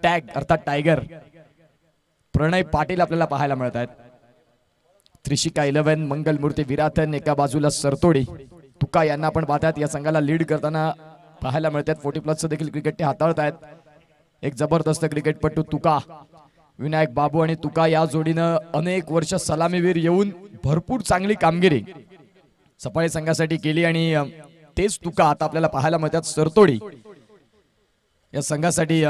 Tag अर्थात tiger प्रणय पाटील आपल्याला पाहायला मिळत आहेत। त्रिशिका 11 मंगलमूर्ती विराथन एका बाजूला सरतोडी तुका यांना आपण पाहतात या संघाला लीड करताना पाहायला मिळतात। 40+ देखील क्रिकेट ते हाताळत आहेत। एक जबरदस्त क्रिकेटपटू तुका विनायक बाबू आणि तुका या जोडीनं अनेक वर्ष सलामीवीर येऊन भरपूर चांगली कामगिरी सफाळी संघासाठी केली आणि तेच तुका आता आपल्याला पाहायला मिळतात। सरतोडी या संघासाठी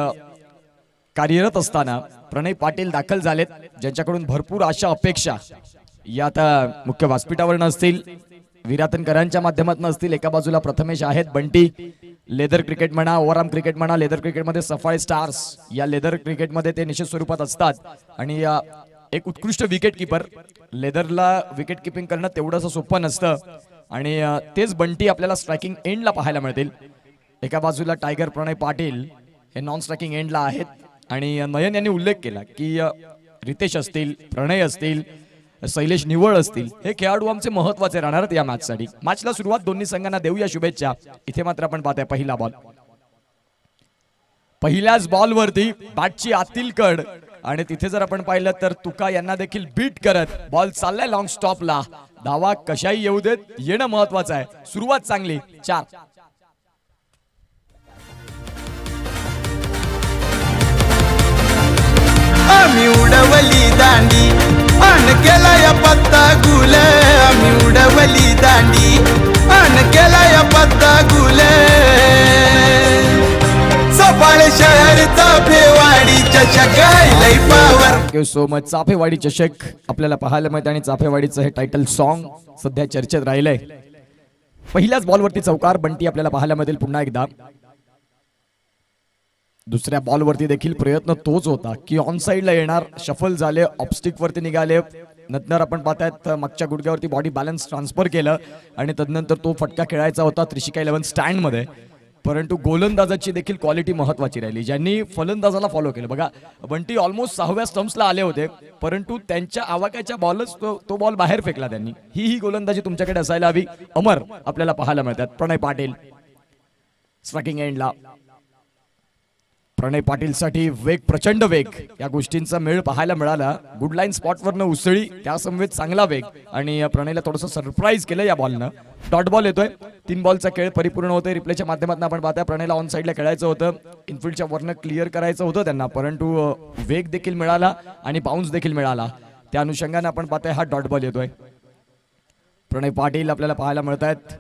कार्यरत असताना प्रणय पाटील दाखल झालेत ज्यांच्याकडून भरपूर आशा अपेक्षा या आता मुख्य व्यासपीठावर नसतील विरातनकरांच्या माध्यमातून असतील। एका बाजूला प्रथमेश आहेत बंटी लेदर क्रिकेट म्हणा ओव्हरआर्म क्रिकेट म्हणा लेदर क्रिकेटमध्ये सफाळी स्टार्स या लेदर क्रिकेटमध्ये ते निश्चित स्वरूपात असतात आणि एक उत्कृष्ट विकेट किपर लेदरला विकेट किपिंग करणं तेवढंसं सोपं नसतं आणि तेच बंटी आपल्याला स्ट्रायकिंग एंडला पाहायला मिळतील। एका बाजूला टायगर प्रणय पाटील हे नॉन स्ट्रायकिंग एंडला आहेत आणि नयन यांनी उल्लेख केला की रितेश असतील प्रणय असतील शैलेश निवळ असतील हे खेळाडू आमचे महत्त्वाचे राहणार आहेत या मॅचसाठी। मॅचला सुरुवात दोन्ही संघांना देऊया शुभेच्छा। इथे मात्र आपण पाहतोय पहिला बॉल पहिल्याच बॉलवरती बॅटची आतील कड आणि तिथे जर आपण पाहिलं तर तुका यांना देखील बीट करत बॉल चाललाय लॉंग स्टॉपला। धावा कशाही येऊ देत येणं महत्त्वाचं आहे। सुरुवात चांगली 4 आम्ही उडवली दांडी अन केला या पत्ता गुल आम्ही उडवली दांडी अन केला या पत्ता गुल सफाळ शहर चाफेवाडी चषक लई power. Thank you so much. Chafewadi चषक आपल्याला पाहायला मिळतं आणि चाफेवाडीचं हे टायटल सॉन्ग सध्या चर्चेत राहिलंय। पहिल्याच बॉलवरती चौकार बंटी आपल्याला पाहायला मिळतील पुन्हा एकदा। दुसऱ्या बॉलवरती देखील प्रयत्न तोच होता की ऑन साइडला येणार शफल झाले ऑफस्टिक वरती निघाले नंतर आपण पाहतायत मागच्या गुडघ्यावरती बॉडी बॅलन्स ट्रान्सफर केलं आणि तदनंतर तो फटका खेळायचा होता त्रिशिका 11 स्टँड मध्ये परंतु गोलंदाजाची देखील क्वालिटी महत्त्वाची राहिली ज्यांनी फलंदाजाला फॉलो केलं। बघा बंटी ऑलमोस्ट 6व्या स्टंप्सला आले होते परंतु त्यांच्या आवाक्याच्या बॉलच तो बॉल बाहेर फेकला त्यांनी। ही गोलंदाजी तुमच्याकडे असायला हवी। अमर आपल्याला पाहायला मिळतात प्रणय पाटील स्ट्रायकिंग एंडला। प्रणय पाटील साठी वेग प्रचंड वेग या गोष्टींचा मेळ पाहायला मिळाला। गुड लाईन स्पॉटवरनं उसळी त्या समवेत चांगला वेग आणि प्रणयला थोडंसं सरप्राईज केलं या बॉलनं। डॉट बॉल येतोय 3 बॉलचा खेळ परिपूर्ण होतोय। रिप्लेच्या माध्यमातून आपण पाहता प्रणयला ऑन साइडला खेळायचं होतं इनफिल्डच्या वरनं क्लिअर करायचं होतं त्यांना परंतु वेग देखील मिळाला आणि बाउन्स देखील मिळाला त्या अनुषंगाने आपण पाहताय हा डॉट बॉल येतोय। प्रणय पाटील आपल्याला पाहायला मिळत आहेत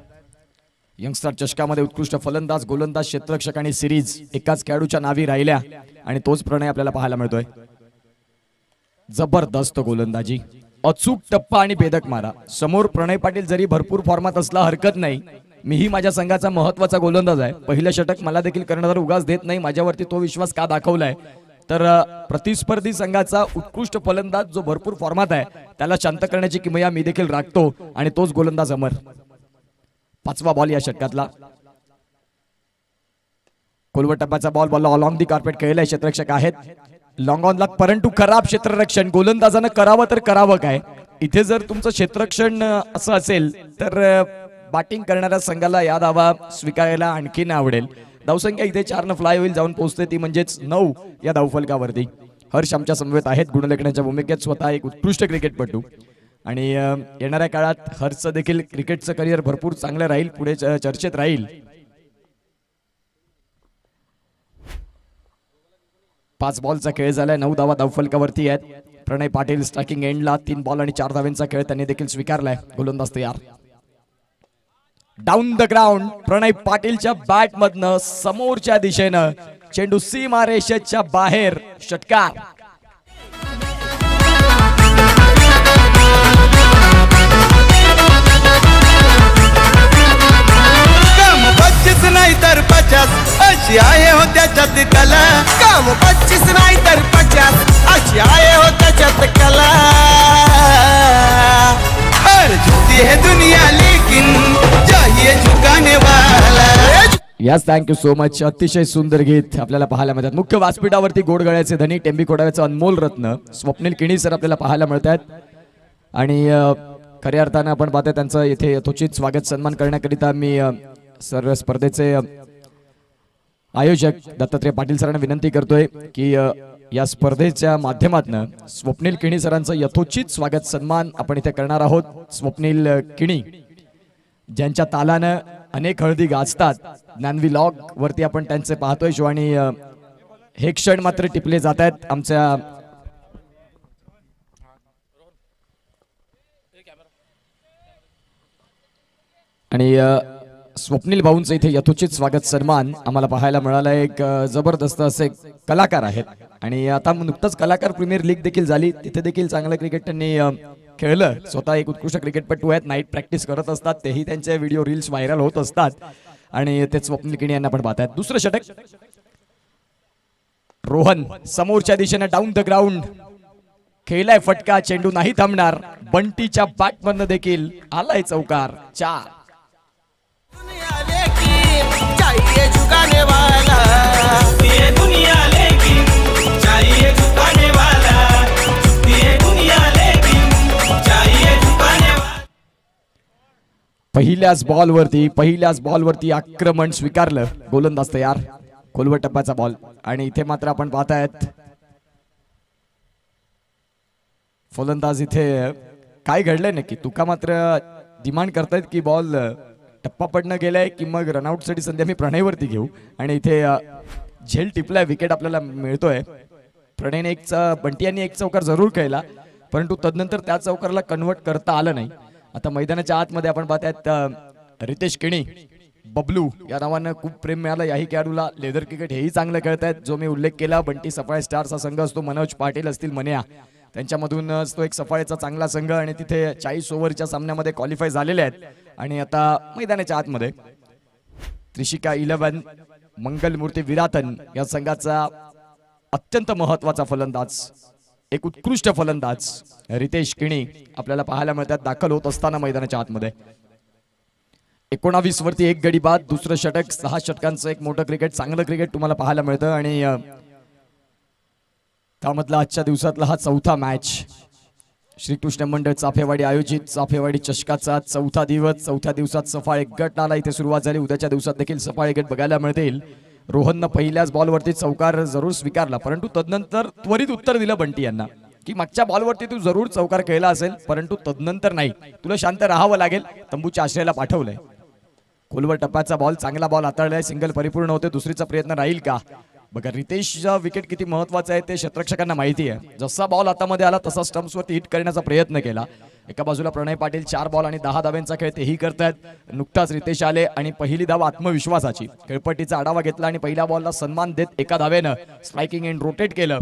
यंगस्टर चषकामध्ये उत्कृष्ट फलंदाज गोलंदाज क्षेत्ररक्षक आणि सिरीज एकाच खेळाडूच्या नावी राहिल्या आणि तोच प्रणय आपल्याला पाहायला मिळतोय। जबरदस्त गोलंदाजी अचूक टप्पा आणि भेदक मारा समोर प्रणय पाटील जरी भरपूर फॉर्मात असला हरकत नाही मीही माझ्या संघाचा महत्त्वाचा गोलंदाज आहे पहिलं षटक मला देखील कर्णधार उगाच देत नाही माझ्यावरती तो विश्वास का दाखवलाय तर प्रतिस्पर्धी संघाचा उत्कृष्ट फलंदाज जो भरपूर फॉर्मात आहे त्याला शांत करण्याची किमया मी देखील राखतो आणि तोच गोलंदाज अमर। 5वा बॉल या षटकातला खोलवर टप्प्याचा बॉल अलॉंग दी कार्पेट खेळलाय क्षेत्ररक्षक आहेत लॉंग ऑन लॉक परंतु खराब क्षेत्ररक्षण गोलंदाजानं करावं तर करावं काय इथे जर तुमचं क्षेत्ररक्षण असं असेल तर बॅटिंग करणाऱ्या संघाला या धावा स्वीकारायला आणखीन आवडेल। धावसंख्या इथे 4 फ्लाय होईल जाऊन पोहोचते ती म्हणजेच 9 या धावफलकावरती। हर्ष आमच्या समवेत आहेत गुणलेखनाच्या भूमिकेत स्वतः एक उत्कृष्ट क्रिकेटपटू आणि येणाऱ्या काळात हर्षचं देखील क्रिकेटचं करिअर भरपूर चांगलं राहील पुढे चर्चेत राहील। 5 बॉलचा खेळ झालाय 9 धावा धावफलकावरती आहेत। प्रणय पाटील स्ट्रायकिंग एंडला 3 बॉल आणि 4 धावांचा खेळ त्यांनी देखील स्वीकारलाय। गोलंदाज तयार डाऊन द ग्राउंड प्रणय पाटीलच्या बॅट मधनं समोरच्या दिशेनं चेंडू सीमा रेषेच्या बाहेर षटकार। काम 25 नाही तर 50 अशी आहे हो त्याच्यात कला काम 25 नाही तर 50 अशी आहे हो त्याच्यात कला हर झुकती है दुनिया लेकिन चाहिए झुकाने वाला। Yes thank you so much. अतिशय सुंदर गीत आपल्याला पाहायला मिळतात। मुख्य व्यासपीठावरती गोड गळ्याचे धनी टेंबी कोडाव्याचे अनमोल रत्न स्वप्नील किणी सर आपल्याला पाहायला मिळतात आणि खऱ्या अर्थाने आपण पाहतोय त्यांचं इथे यथोचित स्वागत सन्मान करण्याकरिता मी सर्व स्पर्धेचे आयोजक दत्तात्रय पाटील सरांना विनंती करतोय की या स्पर्धेच्या माध्यमातून स्वप्नील किणी सरांचं यथोचित स्वागत सन्मान आपण इथे करणार आहोत। स्वप्नील किणी ज्यांच्या तालानं अनेक हळदी गाजतात, ज्ञानवी लॉग वरती आपण त्यांचे पाहतोय शो आणि हे क्षण मात्र टिपले जात आहेत आमच्या आणि स्वप्नील भाऊंचं इथे यथोचित स्वागत सन्मान आम्हाला पाहायला मिळाला। एक जबरदस्त असे कलाकार आहेत आणि आता नुकतंच कलाकार प्रीमियर लीग देखील झाली, तिथे देखील चांगलं क्रिकेट त्यांनी खेळलं। स्वतः एक उत्कृष्ट क्रिकेटपटू आहेत, नाईट प्रॅक्टिस करत असतात, तेही त्यांचे व्हिडिओ रील्स व्हायरल होत असतात आणि ते स्वप्नील किणी यांना पण पाहतात। दुसरं षटक रोहन समोरच्या दिशेने डाऊन द ग्राउंड खेळलाय फटका, चेंडू नाही थांबणार, बंटीच्या बॅट मधनं देखील आलाय चौकार। 4 चाहिए झुकाने वाला, ये दुनिया लेकिन चाहिए झुकाने वाला, ये दुनिया लेकिन चाहिए झुकाने वाला। पहिल्याच बॉलवरती आक्रमण स्वीकारलं, गोलंदाज तयार, खोलवर टप्प्याचा बॉल आणि इथे मात्र आपण पाहतायत फलंदाज इथे काय घडलंय नक्की, तुका मात्र डिमांड करतायत की बॉल टप्पा पडणं गेलाय की मग रनआउट साठी संधी आम्ही प्रणयवरती घेऊ आणि इथे झेल टिपलाय, विकेट आपल्याला मिळतोय। प्रणयने बंटी यांनी एक चौकार जरूर खेळला, परंतु तदनंतर त्या चौकारला कन्वर्ट करता आलं नाही। आता मैदानाच्या आतमध्ये आपण पाहतायत रितेश किणी, बबलू या नावानं खूप प्रेम मिळालं याही खेळाडूला। लेदर क्रिकेट हेही चांगलं खेळतायत, जो मी उल्लेख केला बंटी सफाळे स्टार्सचा संघ असतो, मनोज पाटील असतील मन्या, त्यांच्यामधून तो एक सफाळेचा चांगला संघ आणि तिथे 40 ओव्हरच्या सामन्यामध्ये क्वालिफाय झालेले आहेत आणि आता मैदानाच्या आतमध्ये त्रिशिका 11 मंगलमूर्ती विरातन या संघाचा अत्यंत महत्वाचा फलंदाज, एक उत्कृष्ट फलंदाज रितेश किणी आपल्याला पाहायला मिळतात दाखल होत असताना मैदानाच्या आतमध्ये। 19 वरती 1 गडी बाद, दुसरं षटक, 6 षटकांचं एक मोठं क्रिकेट, चांगलं क्रिकेट तुम्हाला पाहायला मिळतं आणि त्यामधला आजच्या दिवसातला हा चौथा मॅच श्रीकृष्ण मंडळ चाफेवाडी आयोजित चाफेवाडी चषकाचा चौथा दिवस। चौथ्या दिवसात सफाळे गटाला इथे सुरुवात झाली, उद्याच्या दिवसात देखील सफाळे गट बघायला मिळतील। रोहननं पहिल्याच बॉलवरती चौकार जरूर स्वीकारला, परंतु तदनंतर त्वरित उत्तर दिलं बंटी यांना की मागच्या बॉलवरती तू जरूर चौकार खेळला असेल, परंतु तदनंतर नाही, तुला शांत राहावं लागेल, तंबूच्या आश्रयाला पाठवलंय। खोलवर टप्प्याचा बॉल, चांगला बॉल हाताळलाय, सिंगल परिपूर्ण होते, दुसरीचा प्रयत्न राहील का बघा। रितेशचा विकेट किती महत्वाचा आहे ते क्षेत्ररक्षकांना माहिती आहे, जसा बॉल हातामध्ये आला तसा स्टंप्सवरती हिट करण्याचा प्रयत्न केला। एका बाजूला प्रणय पाटील 4 बॉल आणि 10 धाव्यांचा खेळ तेही करतायत। नुकताच रितेश आले आणि पहिली धाव आत्मविश्वासाची, खेळपट्टीचा आढावा घेतला आणि पहिल्या बॉलला सन्मान देत एका धावेनं स्ट्रायकिंग एंड रोटेट केलं।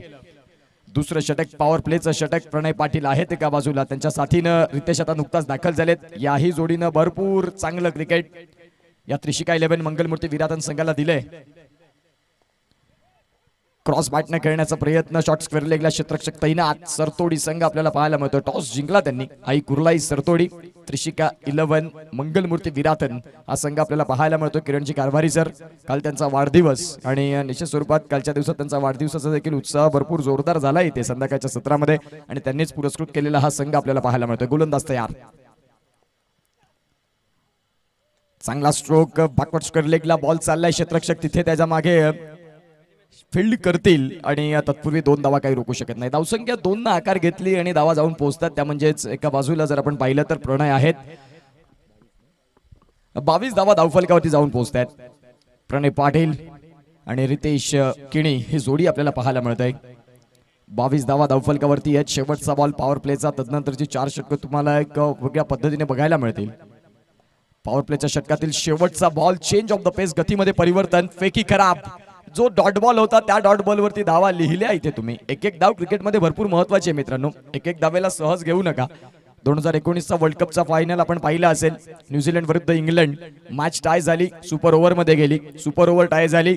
दुसरं षटक पॉवर प्लेचं षटक, प्रणय पाटील आहेत एका बाजूला, त्यांच्या साथीनं रितेश आता नुकताच दाखल झालेत। याही जोडीनं भरपूर चांगलं क्रिकेट या त्रिशिका 11 मंगलमूर्ती विरातन संघाला दिलंय। क्रॉस बॅटने खेळण्याचा प्रयत्न, शॉट स्क्वेअर लेगला क्षेत्ररक्षक तैनात, सरतोडी संघ आपल्याला पाहायला मिळतो। टॉस जिंकला त्यांनी, आई कुर्लाई सरतोडी, त्रिशिका 11 मंगलमूर्ती विरातन हा संघ आपल्याला पाहायला मिळतो। किरणजी कारभारी सर, काल त्यांचा वाढदिवस आणि निश्चित स्वरूपात कालच्या दिवसात त्यांचा वाढदिवसाचा देखील उत्साह भरपूर जोरदार झाला इथे संध्याकाळच्या सत्रामध्ये आणि त्यांनीच पुरस्कृत केलेला हा संघ आपल्याला पाहायला मिळतोय। गोलंदाज तयार, चांगला स्ट्रोक, बॅकवर्ड स्क्वेअर लेगला बॉल चाललाय, क्षेत्ररक्षक तिथे त्याच्या मागे फील्ड करतील आणि तत्पूर्वी 2 धावा काही रोखू शकत नाही। धावसंख्या 2 ने आकार घेतली आणि धावा जाऊन पोहोचतात, त्या म्हणजेच एका बाजूला जर आपण पाहिलं तर प्रणय आहेत 22 धावा धावफलकावरती जाऊन पोहोचतात। प्रणय पाटील आणि रितेश किणी ही जोडी आपल्याला पाहायला मिळत आहे, 22 धावा धावफलकावरती आहेत। शेवटचा बॉल पॉवर प्लेचा, तदनंतरची 4 षटकं तुम्हाला एक वेगळ्या पद्धतीने बघायला मिळतील। पॉवर प्लेच्या षटकातील शेवटचा बॉल, चेंज ऑफ द पेस, गतीमध्ये परिवर्तन, फेकी खराब, जो डॉट बॉल होता त्या डॉट बॉल वरती धावा लिहिल्या इथे तुम्ही। एक धाव क्रिकेटमध्ये भरपूर महत्वाची आहे मित्रांनो, एक धावेला सहज घेऊ नका। 2019चा वर्ल्ड कपचा फायनल आपण पाहिला असेल, न्यूझीलंड विरुद्ध इंग्लंड, मॅच टाय झाली, सुपर ओव्हर मध्ये गेली, सुपर ओव्हर टाय झाली,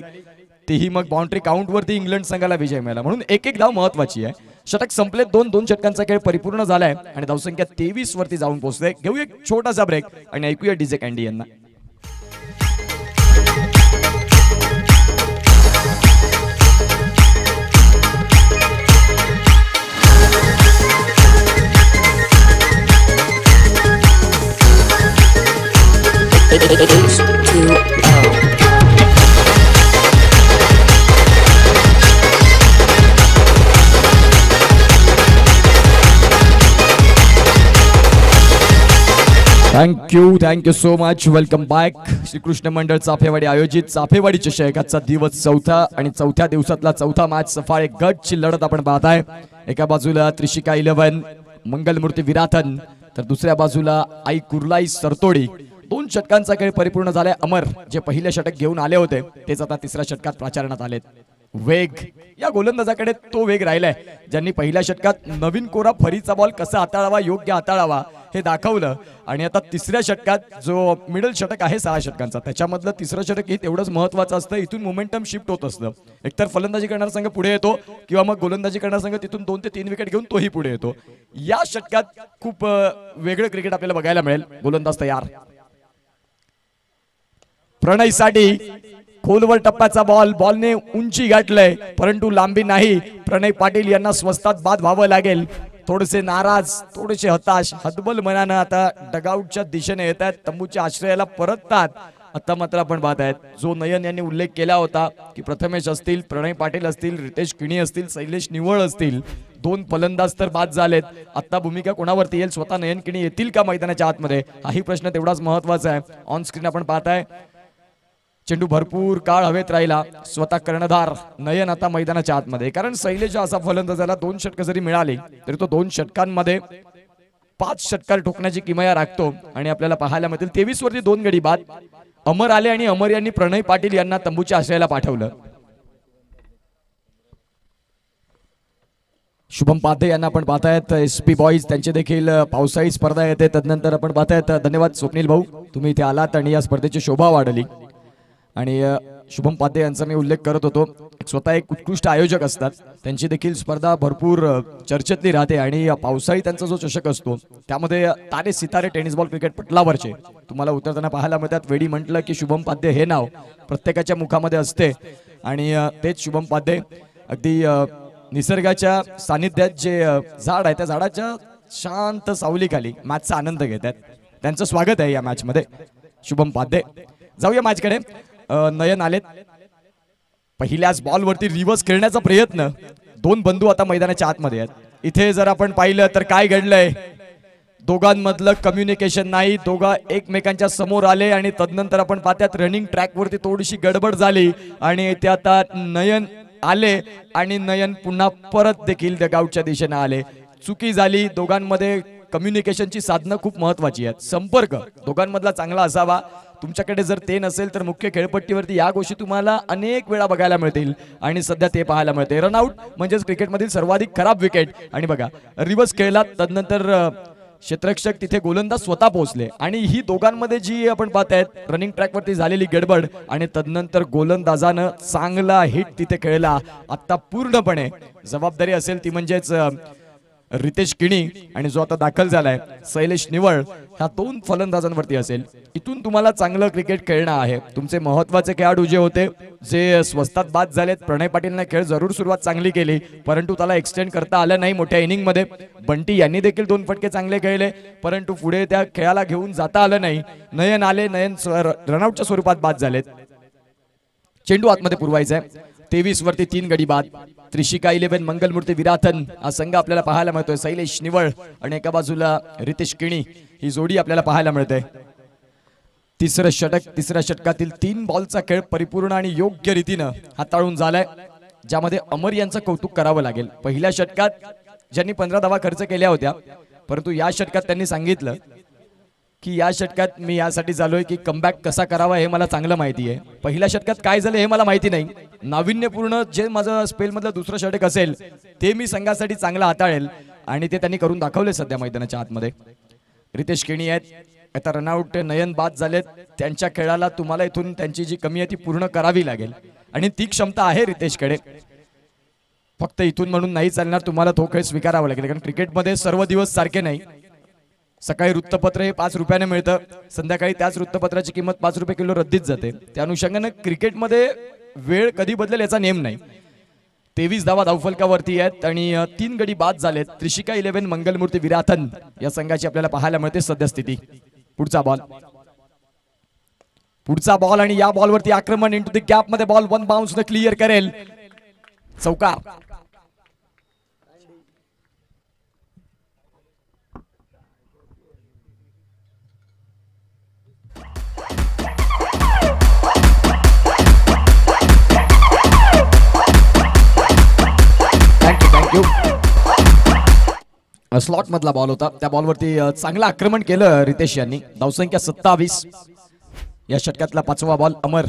तेही मग बाउंड्री काउंट वरती इंग्लंड संघाला विजय मिळाला, म्हणून एक धाव महत्वाची आहे। षटक संपले, 2 षटकांचा खेळ परिपूर्ण झालाय आणि धावसंख्या 23 वरती जाऊन पोहोचते। घेऊ एक छोटासा ब्रेक आणि ऐकूया डीजे कॅन्डी यांना। Thank you so much. Welcome back. Shrikrishna Mandal Chafewadi आयोजित चाफेवाडी चषक आजचा दिवस चौथा आणि चौथ्या दिवसातला चौथा मॅच सफाळे गटची लढत आपण पाहताय. एका बाजूला त्रिशिका 11 मंगलमूर्ती विराथन तर दुसऱ्या बाजूला आई कुर्लाई सरतोडी. 2 षटकांचा खेळ परिपूर्ण झालाय. अमर जे पहिल्या षटक घेऊन आले होते तेच आता तिसऱ्या षटकात प्राचारणात आलेत. वेग या गोलंदाजाकडे तो वेग राहिलाय ज्यांनी पहिल्या षटकात नवीन कोरा फरीचा बॉल कसा हाताळावा, योग्य हाताळावा हे दाखवलं. आणि आता तिसऱ्या षटकात जो मिडल षटक आहे 6 षटकांचा त्याच्यामधलं तिसरं षटक हे तेवढंच महत्वाचं असतं. इथून मोमेंटम शिफ्ट होत असतं. एकतर फलंदाजी करणारा संघ पुढे येतो किंवा मग गोलंदाजी करणारा संघ तिथून 2 ते 3 विकेट घेऊन तोही पुढे येतो. या षटकात खूप वेगळं क्रिकेट आपल्याला बघायला मिळेल. गोलंदाज तयार. प्रणयसाठी खोलवर टप्प्याचा बॉलने उंची गाठलंय परंतु लांबी नाही. प्रणय पाटील यांना स्वस्तात बाद व्हावं लागेल. थोडेसे नाराज, थोडेसे हताश, हतबल मनानं आता डगआउटच्या दिशेने येत आहेत. तंबूच्या आश्रयाला परततात. आता मात्र आपण पाहत आहेत जो नयन यांनी उल्लेख केला होता की प्रथमेश असतील, प्रणय पाटील असतील, रितेश किणी असतील, शैलेश निवळ असतील, 2 फलंदाज तर बाद झालेत. आता भूमिका कोणावरती येईल? स्वतः नयन किणी येतील का मैदानाच्या आतमध्ये? हाही प्रश्न तेवढाच महत्वाचा आहे. ऑन स्क्रीन आपण पाहताय चेंडू भरपूर काळ हवेत राहिला. स्वतः कर्णधार नयन आता मैदानाच्या आतमध्ये. कारण शैलेश असा फलंदाजाला 2 षटक जरी मिळाली तरी तो 2 षटकांमध्ये 5 षटकार ठोकण्याची किमया राखतो. आणि आपल्याला पाहायला मिळतील 23 वरती 2 गडी बाद. अमर आले आणि अमर यांनी प्रणय पाटील यांना तंबूच्या आश्रयाला पाठवलं. शुभम पाध्ये यांना आपण पाहतायत. SP बॉईज त्यांचे देखील पावसाळी स्पर्धा येते. तदनंतर आपण पाहतायत. धन्यवाद स्वप्नील भाऊ, तुम्ही इथे आलात आणि या स्पर्धेची शोभा वाढली. आणि शुभम पाध्ये यांचा मी उल्लेख करत होतो. स्वतः एक उत्कृष्ट आयोजक असतात. त्यांची देखील स्पर्धा भरपूर चर्चेतली राहते. आणि पावसाळी त्यांचा जो चषक असतो त्यामध्ये तारे सितारे टेनिस बॉल क्रिकेट पटलावरचे तुम्हाला उतरताना पाहायला मिळतात. वेळी म्हटलं की शुभम पाध्ये हे नाव प्रत्येकाच्या मुखामध्ये असते. आणि तेच शुभम पाध्ये अगदी निसर्गाच्या सानिध्यात जे झाड आहे त्या झाडाच्या शांत सावलीखाली मॅचचा आनंद घेत आहेत. त्यांचं स्वागत आहे या मॅच मध्ये. शुभम पाध्ये. जाऊया मॅचकडे. नयन आलेत. पहिल्याच बॉलवरती रिव्हर्स खेळण्याचा प्रयत्न. 2 बंधू आता मैदानाच्या आतमध्ये आहेत. इथे जर आपण पाहिलं तर काय घडलंय, दोघांमधलं कम्युनिकेशन नाही. दोघं एकमेकांच्या समोर आले आणि तदनंतर आपण पाहतात रनिंग ट्रॅक वरती थोडीशी गडबड झाली आणि इथे आता नयन आले आणि नयन पुन्हा परत देखील डगआउटच्या दिशेने आले. चुकी झाली. दोघांमध्ये कम्युनिकेशनची साधनं खूप महत्वाची आहेत. संपर्क दोघांमधला चांगला असावा. तुमच्याकडे जर ते नसेल तर मुख्य खेळपट्टीवरती या गोष्टी तुम्हाला अनेक वेळा बघायला मिळतील आणि सध्या ते पाहायला मिळते. रनआउट म्हणजेच क्रिकेटमधील सर्वाधिक खराब विकेट. आणि बघा रिव्हर्स खेळला तदनंतर क्षेत्ररक्षक तिथे गोलंदाज स्वतः पोहोचले आणि ही दोघांमध्ये जी आपण पाहतायत रनिंग ट्रॅक वरती झालेली गडबड आणि तदनंतर गोलंदाजानं चांगला हिट तिथे खेळला. आता पूर्णपणे जबाबदारी असेल ती म्हणजेच रितेश किणी आणि जो आता दाखल झालाय शैलेश निवळ ह्या 2 फलंदाजांवरती असेल. इथून तुम्हाला चांगलं क्रिकेट खेळणं आहे. तुमचे महत्वाचे खेळाडू जे होते जे स्वस्तात बाद झालेत. प्रणय पाटीलने खेळ जरूर सुरुवात चांगली केली परंतु त्याला एक्सटेंड करता आलं नाही मोठ्या इनिंग मध्ये. बंटी यांनी देखील 2 फटके चांगले खेळले परंतु पुढे त्या खेळाला घेऊन जाता आलं नाही. नयन आले. नयन रनआउटच्या स्वरूपात बाद झालेत. चेंडू आतमध्ये पुरवायचा आहे. 23 वरती 3 गडी बाद. त्रिशिका 11 मंगलमूर्ती विराथन हा संघ आपल्याला पाहायला मिळतोय. शैलेश निवळ आणि एका बाजूला रितेश किणी ही जोडी आपल्याला पाहायला मिळते. तिसरं षटक. तिसऱ्या षटकातील 3 बॉलचा खेळ परिपूर्ण आणि योग्य रीतीनं हाताळून झालाय ज्यामध्ये अमर यांचं कौतुक करावं लागेल. पहिल्या षटकात ज्यांनी 15 धावा खर्च केल्या होत्या परंतु या षटकात त्यांनी सांगितलं की या षटकात मी यासाठी झालोय की कमबॅक कसा करावा हे मला चांगलं माहिती आहे. पहिल्या षटकात काय झालं हे मला माहिती नाही. नाविन्यपूर्ण जे माझं स्पेल मधलं दुसरं षटक असेल ते मी संघासाठी चांगलं हाताळेल आणि ते त्यांनी करून दाखवले सध्या मैदानाच्या आतमध्ये. रितेश किणी आहेत. आता रनआउट. नयन बाद झालेत. त्यांच्या खेळाला तुम्हाला इथून त्यांची जी कमी आहे ती पूर्ण करावी लागेल आणि ती क्षमता आहे रितेशकडे. फक्त इथून म्हणून नाही चालणार. तुम्हाला तो खेळ स्वीकारावा लागेल कारण क्रिकेटमध्ये सर्व दिवस सारखे नाही. सकाळी वृत्तपत्र हे 5 रुपयाने मिळतं. संध्याकाळी त्याच वृत्तपत्राची किंमत 5 रुपये किलो रद्दीत जाते. त्या अनुषंगाने क्रिकेटमध्ये वेळ कधी बदलेल याचा नेम नाही. 23 धावा धावफलकावरती आहेत आणि 3 गडी बाद झालेत. त्रिशिका 11 मंगलमूर्ती विराथन या संघाची आपल्याला पाहायला मिळते सध्या स्थिती. पुढचा बॉल आणि या बॉलवरती आक्रमण इंटू द गॅप मध्ये बॉल 1 बाउन्स न क्लिअर करेल. चौकार. स्लॉट मधला बॉल होता, त्या बॉलवरती चांगलं आक्रमण केलं रितेश यांनी. धावसंख्या 27. या षटकातला 5वा बॉल अमर.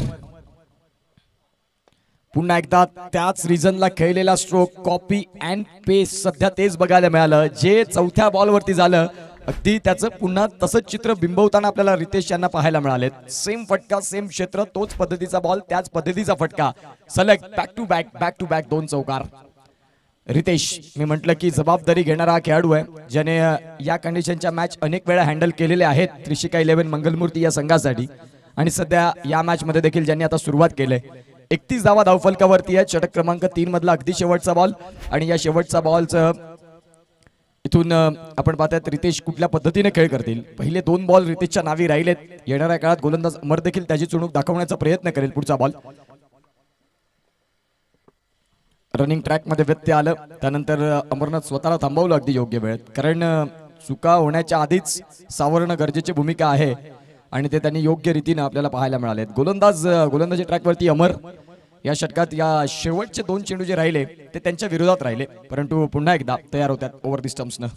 पुन्हा एकदा त्याच रिझनला खेळलेला स्ट्रोक, कॉपी अँड पेस्ट सध्या तेच बघायला मिळालं जे चौथ्या बॉलवरती झालं. अगदी त्याचं पुन्हा तसंच चित्र बिंबवताना आपल्याला रितेश यांना पाहायला मिळाले. सेम फटका, सेम क्षेत्र, तोच पद्धतीचा बॉल, त्याच पद्धतीचा फटका, सलग बॅक टू बॅक 2 चौकार. रितेश, मी म्हटलं की जबाबदारी घेणारा हा खेळाडू आहे ज्याने या कंडिशनच्या मॅच अनेक वेळा हँडल केलेले आहेत त्रिशिका 11 मंगलमूर्ती या संघासाठी. आणि सध्या या मॅच मध्ये देखील ज्यांनी आता सुरुवात केली. 31 धावा धावफलकावरती आहे. षटक क्रमांक 3 मधला अगदी शेवटचा बॉल. आणि या शेवटचा बॉलचं इथून आपण पाहतात रितेश कुठल्या पद्धतीने खेळ करतील. पहिले 2 बॉल रितेशच्या नावी राहिलेत. येणाऱ्या काळात गोलंदाज अमर देखील त्याची चुणूक दाखवण्याचा प्रयत्न करेल. पुढचा बॉल रनिंग ट्रॅक मध्ये व्यत्यय आलं, त्यानंतर अमरनाथ स्वतःला थांबवलं अगदी योग्य वेळेत. कारण चुका होण्याच्या आधीच सावरणं गरजेची भूमिका आहे आणि ते त्यांनी योग्य रीतीने आपल्याला पाहायला मिळाले. गोलंदाजी ट्रॅकवरती अमर. या षटकात या शेवटचे 2 चेंडू जे राहिले ते त्यांच्या विरोधात राहिले, परंतु पुन्हा एकदा तयार होतात ओव्हर दी स्टंप्सनं.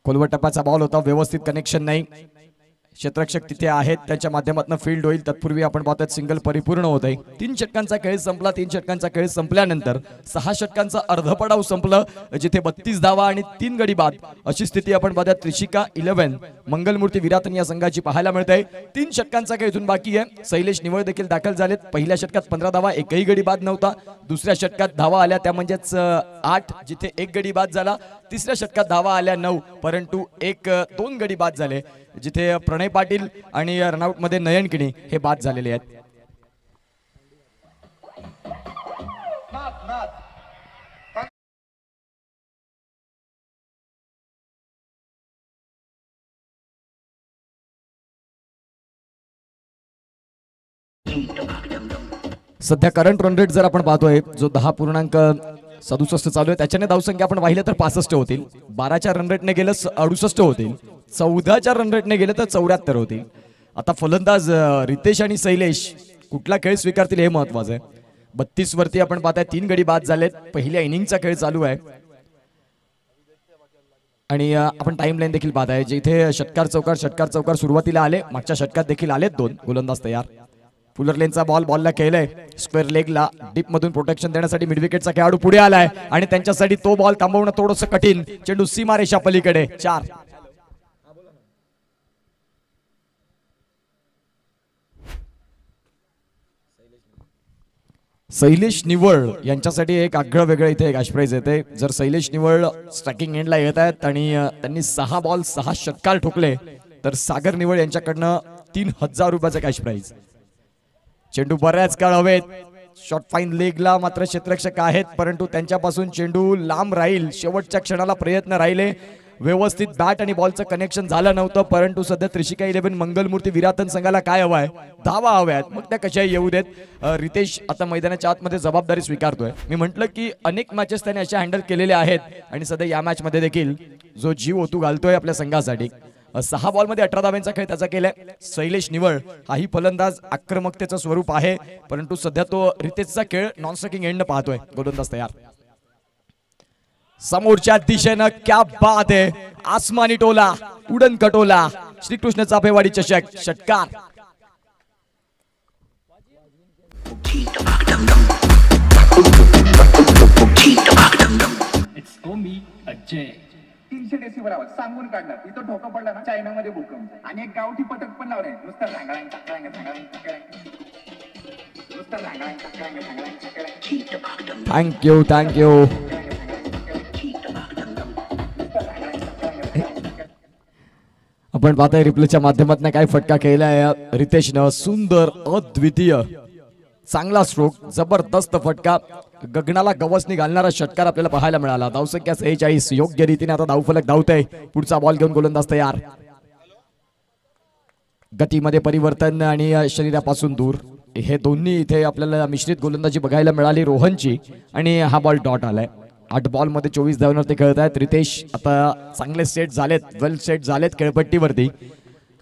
खोलवर टप्प्याचा बॉल होता, व्यवस्थित कनेक्शन नाही. क्षेत्ररक्षक तिथे आहेत, त्यांच्या माध्यमातून फील्ड होईल. तत्पूर्वी आपण पाहतात सिंगल परिपूर्ण होत आहे. 3 षटकांचा खेळ संपला. 3 षटकांचा खेळ संपल्यानंतर 6 षटकांचा अर्धपडाव संपलं जिथे 32 धावा आणि 3 गडी बाद अशी स्थिती आपण पाहतात त्रिशिका 11 मंगलमूर्ती विरातन या संघाची पाहायला मिळते. 3 षटकांचा खेळ इथून बाकी आहे. शैलेश निवळ देखील दाखल झालेत. पहिल्या षटकात 15 धावा, एकही गडी बाद नव्हता. दुसऱ्या षटकात धावा आल्या त्या म्हणजेच 8 जिथे 1 गडी बाद झाला. तिसऱ्या षटकात धावा आल्या 9 परंतु 2 गडी बाद झाले जिथे प्रणय पाटील आणि रनआउट मध्ये नयन किणी हे बाद झालेले आहेत. सध्या करंट रन रेट जर आपण पाहतोय जो 10.67 चालू आहे, त्याच्याने धावसंख्या आपण पाहिलं तर 65 होतील. 12च्या रन रेटने गेलं 68 होतील. 14च्या रन रेटने गेलं तर 74 होतील. आता फलंदाज रितेश आणि शैलेश कुठला खेळ स्वीकारतील हे महत्वाचं आहे. 32 वरती आपण पाहताय 3 गडी बाद झालेत. पहिल्या इनिंगचा खेळ चालू आहे आणि आपण टाइम लाईन देखील पाहताय जिथे षटकार चौकार सुरुवातीला आले. मागच्या षटकात देखील आलेत 2 गोलंदाज तयार. पुलर लेनचा बॉलला खेळलाय स्क्वेअर लेगला. डीप मधून प्रोटेक्शन देण्यासाठी मिड विकेटचा खेळाडू पुढे आलाय आणि त्यांच्यासाठी तो बॉल थांबवणं थोडंसं कठीण. चेंडू सीमारेषा पलीकडे 4. शैलेश निवळ यांच्यासाठी एक आगळं वेगळं इथे कॅश प्राइज येते. जर शैलेश निवळ स्ट्रायकिंग एंडला येत आहेत आणि त्यांनी 6 बॉल 6 षटकार ठोकले तर सागर निवळ यांच्याकडनं 3000 रुपयाचा कॅश प्राइज. चेंडू बऱ्याच काळ हवेत. शॉर्ट फाईन लेगला मात्र क्षेत्ररक्षक आहेत परंतु त्यांच्यापासून चेंडू लांब राहील. शेवटच्या क्षणाला प्रयत्न राहिले. व्यवस्थित बॅट आणि बॉलचं कनेक्शन झालं नव्हतं परंतु सध्या त्रिशिका 11 मंगलमूर्ती विरातन संघाला काय हवाय? धावा हव्यात. मग त्या कशाही येऊ देत. रितेश आता मैदानाच्या आतमध्ये जबाबदारी स्वीकारतोय. मी म्हटलं की अनेक मॅचेस त्याने अशा हँडल केलेल्या आहेत आणि सध्या या मॅच मध्ये देखील जो जीव ओतू घालतोय आपल्या संघासाठी. 6 बॉलमध्ये 18 धावांचा खेळ त्याचा केलाय. शैलेश निवळ हाही फलंदाज आक्रमकतेचं स्वरूप आहे परंतु सध्या तो रितेशचा खेळ नॉन स्ट्रायकिंग एंड पाहतोय. गोलंदाज तयार. समोरच्या दिशेनं क्या बात आहे. आसमानी टोला, उडन कटोला, श्रीकृष्ण चाफेवाडी चषक षटकार. अजय 300 डेसिबलावर सांगून काढणार. इथं ठोका पडला ना चायनामध्ये भूकंप. आणि एक गावठी पथक पण लावलंय. नुसतं झांगळांग टाकलांग नुसतं झांगळांग थँक्यू थँक्यू. आपण पाहताय रिप्लेच्या माध्यमातून काय फटका केलाय रितेशनं. सुंदर, अद्वितीय, चांगला स्ट्रोक, जबरदस्त फटका, गगनाला गवसणी घालणारा षटकार आपल्याला पाहायला मिळाला. धावसंख्या 46. योग्य रीतीने आता धावफलक धावतय. पुढचा बॉल घेऊन गोलंदाज तयार. गतीमध्ये परिवर्तन आणि शरीरापासून दूर हे दोन्ही इथे आपल्याला मिश्रित गोलंदाजी बघायला मिळाली रोहनची आणि हा बॉल डॉट आलाय. 8 बॉल मध्ये 24 धावांवरती खेळत आहेत रितेश. आता चांगले सेट झालेत, वेल सेट झालेत खेळपट्टीवरती.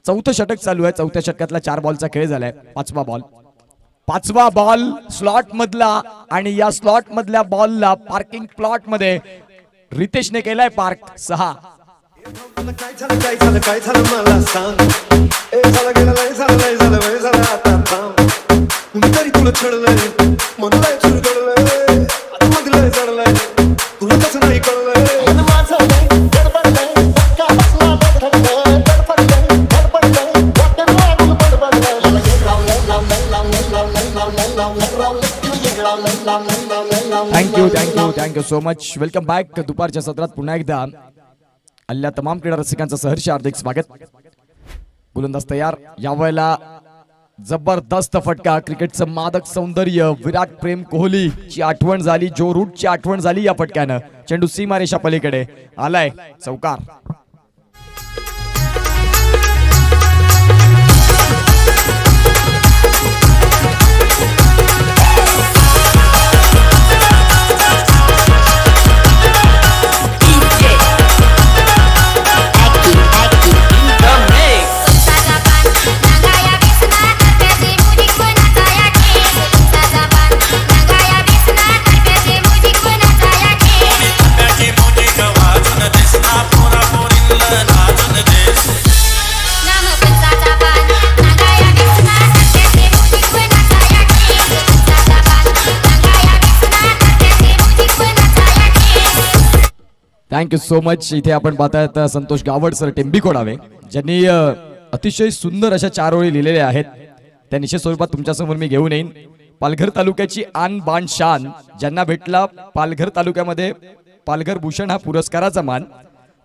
4थं षटक चालू आहे. 4थ्या षटकातला 4 बॉलचा खेळ झालाय. 5वा बॉल स्लॉट मधला आणि या स्लॉट मधल्या बॉलला पार्किंग प्लॉट मध्ये रितेशने केलाय पार्क 6. काय झालं मला सांग. ए झालं गेलं लय झालं वय झालं आता थांब. कुणीतरी तुला छळलंय मन लय चुरगळलंय आता मध्ये लय चढलंय तुला कसं नाही कळलंय. मन माझं लय गडबडलंय धक्का बसला धडधडलंय धडपडलंय वाटण लागून बडबडलंय. मला एक thank you so much. Welcome back. दुपारच्या सत्रात पुन्हा एकदा अल्ल्या तमाम क्रीडा रसिकांचं सहर्ष हार्दिक स्वागत. गोलंदाज तयार. यावेळेला जबरदस्त फटका. क्रिकेटचं मादक सौंदर्य. विराट प्रेम कोहली ची आठवण झाली. जो रूटची आठवण झाली या फटक्यानं. चेंडू सीमारेषा पलीकडे आलाय. चौकार. Thank you so much. इथे आपण पाहतायत संतोष गावड सर टेंबी कोडावे ज्यांनी अतिशय सुंदर अशा 4 ओळी लिहिलेल्या आहेत. त्या निश्चित स्वरूपात तुमच्यासमोर मी घेऊन येईन. पालघर तालुक्याची आन बाण शान ज्यांना भेटला पालघर तालुक्यामध्ये पालघर भूषण हा पुरस्काराचा मान.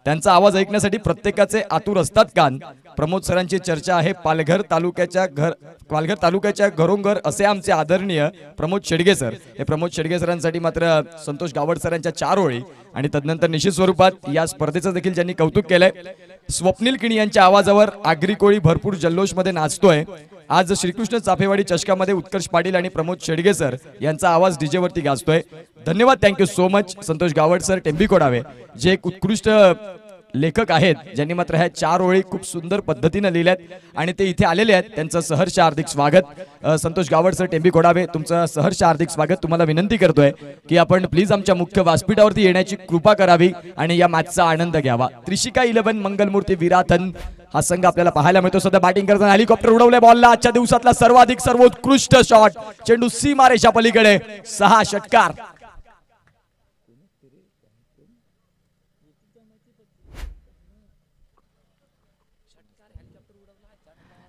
त्यांचा आवाज ऐकण्यासाठी प्रत्येकाचे आतुर असतात कान. प्रमोद सरांची चर्चा आहे पालघर तालुक्याच्या घरोघर असे आमचे आदरणीय प्रमोद शेडगे सर. हे प्रमोद शेडगे सरांसाठी मात्र संतोष गावड सरांच्या 4 ओळी आणि तदनंतर निश्चित स्वरूपात या स्पर्धेचं देखील ज्यांनी कौतुक केलंय. स्वप्नील किणी यांच्या आवाजावर आगरी कोळी भरपूर जल्लोष मध्ये नाचतोय. आज श्रीकृष्ण चाफेवाडी चषकामध्ये उत्कर्ष पाटील आणि प्रमोद शेडगे सर यांचा आवाज डीजे वरती गाजतोय. धन्यवाद. Thank you so much Santosh Gawad sir Tembi Kodave जे एक उत्कृष्ट लेखक आहेत ज्यांनी मात्र ह्या 4 ओळी खूप सुंदर पद्धतीने लिहिल्यात आणि ते इथे आलेले आहेत. त्यांचं सहर्ष हार्दिक स्वागत. संतोष गावड सर टेंबी कोडावे तुमचं सहर्ष हार्दिक स्वागत. तुम्हाला विनंती करतोय की आपण प्लीज आमच्या मुख्य व्यासपीठावरती येण्याची कृपा करावी आणि या मॅचचा आनंद घ्यावा. त्रिशिका 11 मंगलमूर्ती विराथन हा संघ आपल्याला पाहायला मिळतो. सध्या बॅटिंग करताना हेलिकॉप्टर उडवले बॉलला. आजच्या दिवसातला सर्वोत्कृष्ट शॉट. चेंडू सीमारेषा पलीकडे 6 षटकार.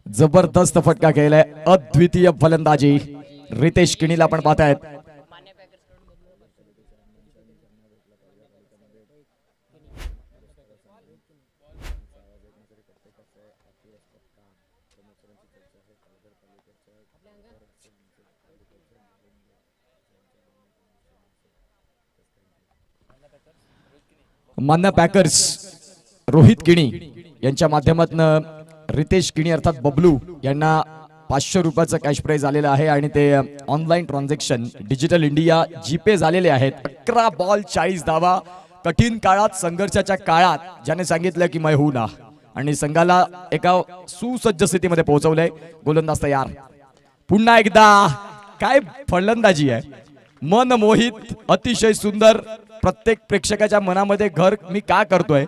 जबरदस्त फटका केलाय. अद्वितीय फलंदाजी रितेश किणीला आपण पाहतायत. मान्ना पॅकर्स रोहित किणी यांच्या माध्यमातून रितेश किणी अर्थात बबलू यांना 500 रुपयाचं कॅश प्राइज आलेलं आहे आणि ते online transaction digital India GPay झालेले आहेत. 11 बॉल 40 धावा. कठीण काळात संघर्षाच्या काळात ज्याने सांगितलं की मैं हूं ना आणि संघाला एका सुसज्ज स्थितीमध्ये पोहोचवलंय. गोलंदाज तयार. पुन्हा एकदा काय फलंदाजी आहे. मन मोहित. अतिशय सुंदर. प्रत्येक प्रेक्षकाच्या मनामध्ये घर मी का करतोय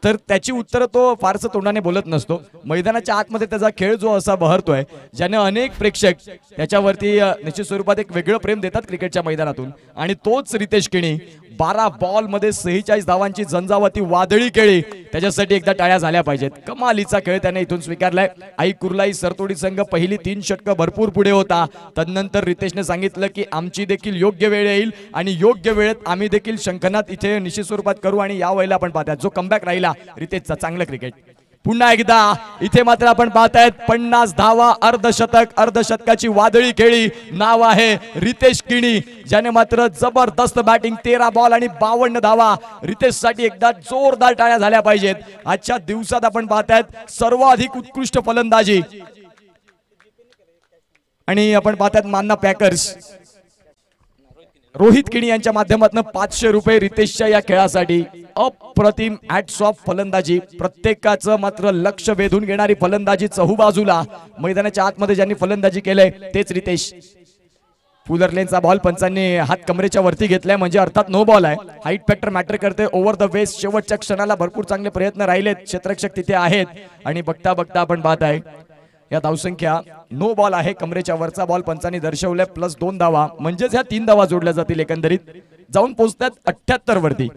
तर त्याची उत्तर तो फारसं तोंडाने बोलत नसतो. मैदानाच्या आतमध्ये त्याचा खेळ जो असा बहरतोय ज्याने अनेक प्रेक्षक त्याच्यावरती निश्चित स्वरूपात एक वेगळं प्रेम देतात क्रिकेटच्या मैदानातून आणि तोच रितेश किणी 12 बॉल मध्ये 46 धावांची झंझावाती वादळी खेळी. त्याच्यासाठी एकदा टाळ्या झाल्या पाहिजेत. कमालीचा खेळ त्याने इथून स्वीकारलाय. आई कुर्लाई सरतोडी संघ पहिली 3 षटकं भरपूर पुढे होता. तदनंतर रितेशने सांगितलं की आमची देखील योग्य वेळ येईल आणि योग्य वेळेत आम्ही देखील शंखनाद इथे निश्चित स्वरूपात करू आणि या वेळेला आपण पाहतात जो कमबॅक राहिला रितेशचा. चांगलं क्रिकेट. पुन्हा एकदा इथे मात्र आपण पाहतायत 50 धावा. अर्धशतकाची वादळी खेळी. नाव आहे रितेश किणी ज्याने मात्र जबरदस्त बॅटिंग. 13 बॉल आणि 52 धावा. रितेश साठी एकदा जोरदार टाळ्या झाल्या पाहिजेत. आजच्या दिवसात आपण पाहतायत सर्वाधिक उत्कृष्ट फलंदाजी आणि आपण पाहतायत मान्ना पॅकर्स रोहित किणी यांच्या माध्यमातून 500 रुपये रितेशच्या या खेळासाठी. अप्रतिम हॅट्स ऑफ फलंदाजी. प्रत्येकाचं मात्र लक्ष वेधून घेणारी फलंदाजी चहूबाजूला. मैदानाच्या आतमध्ये ज्यांनी फलंदाजी केलंय तेच रितेश. फुलर लेनचा बॉल पंचांनी हात कमरेच्या वरती घेतलाय, म्हणजे अर्थात नो बॉल आहे. हाईट फॅक्टर मॅटर करते. ओव्हर द वेस्ट शेवटच्या क्षणाला भरपूर चांगले प्रयत्न राहिलेत, क्षेत्ररक्षक तिथे आहेत आणि बघता बघता आपण पाहत आहे या धावसंख्या नो बॉल आहे. कमरेच्या वरचा बॉल पंचांनी दर्शवलाय, +2 धावा, म्हणजेच ह्या 3 धावा जोडल्या जातील, एकंदरीत जाऊन पोहोचतात 78 वरती.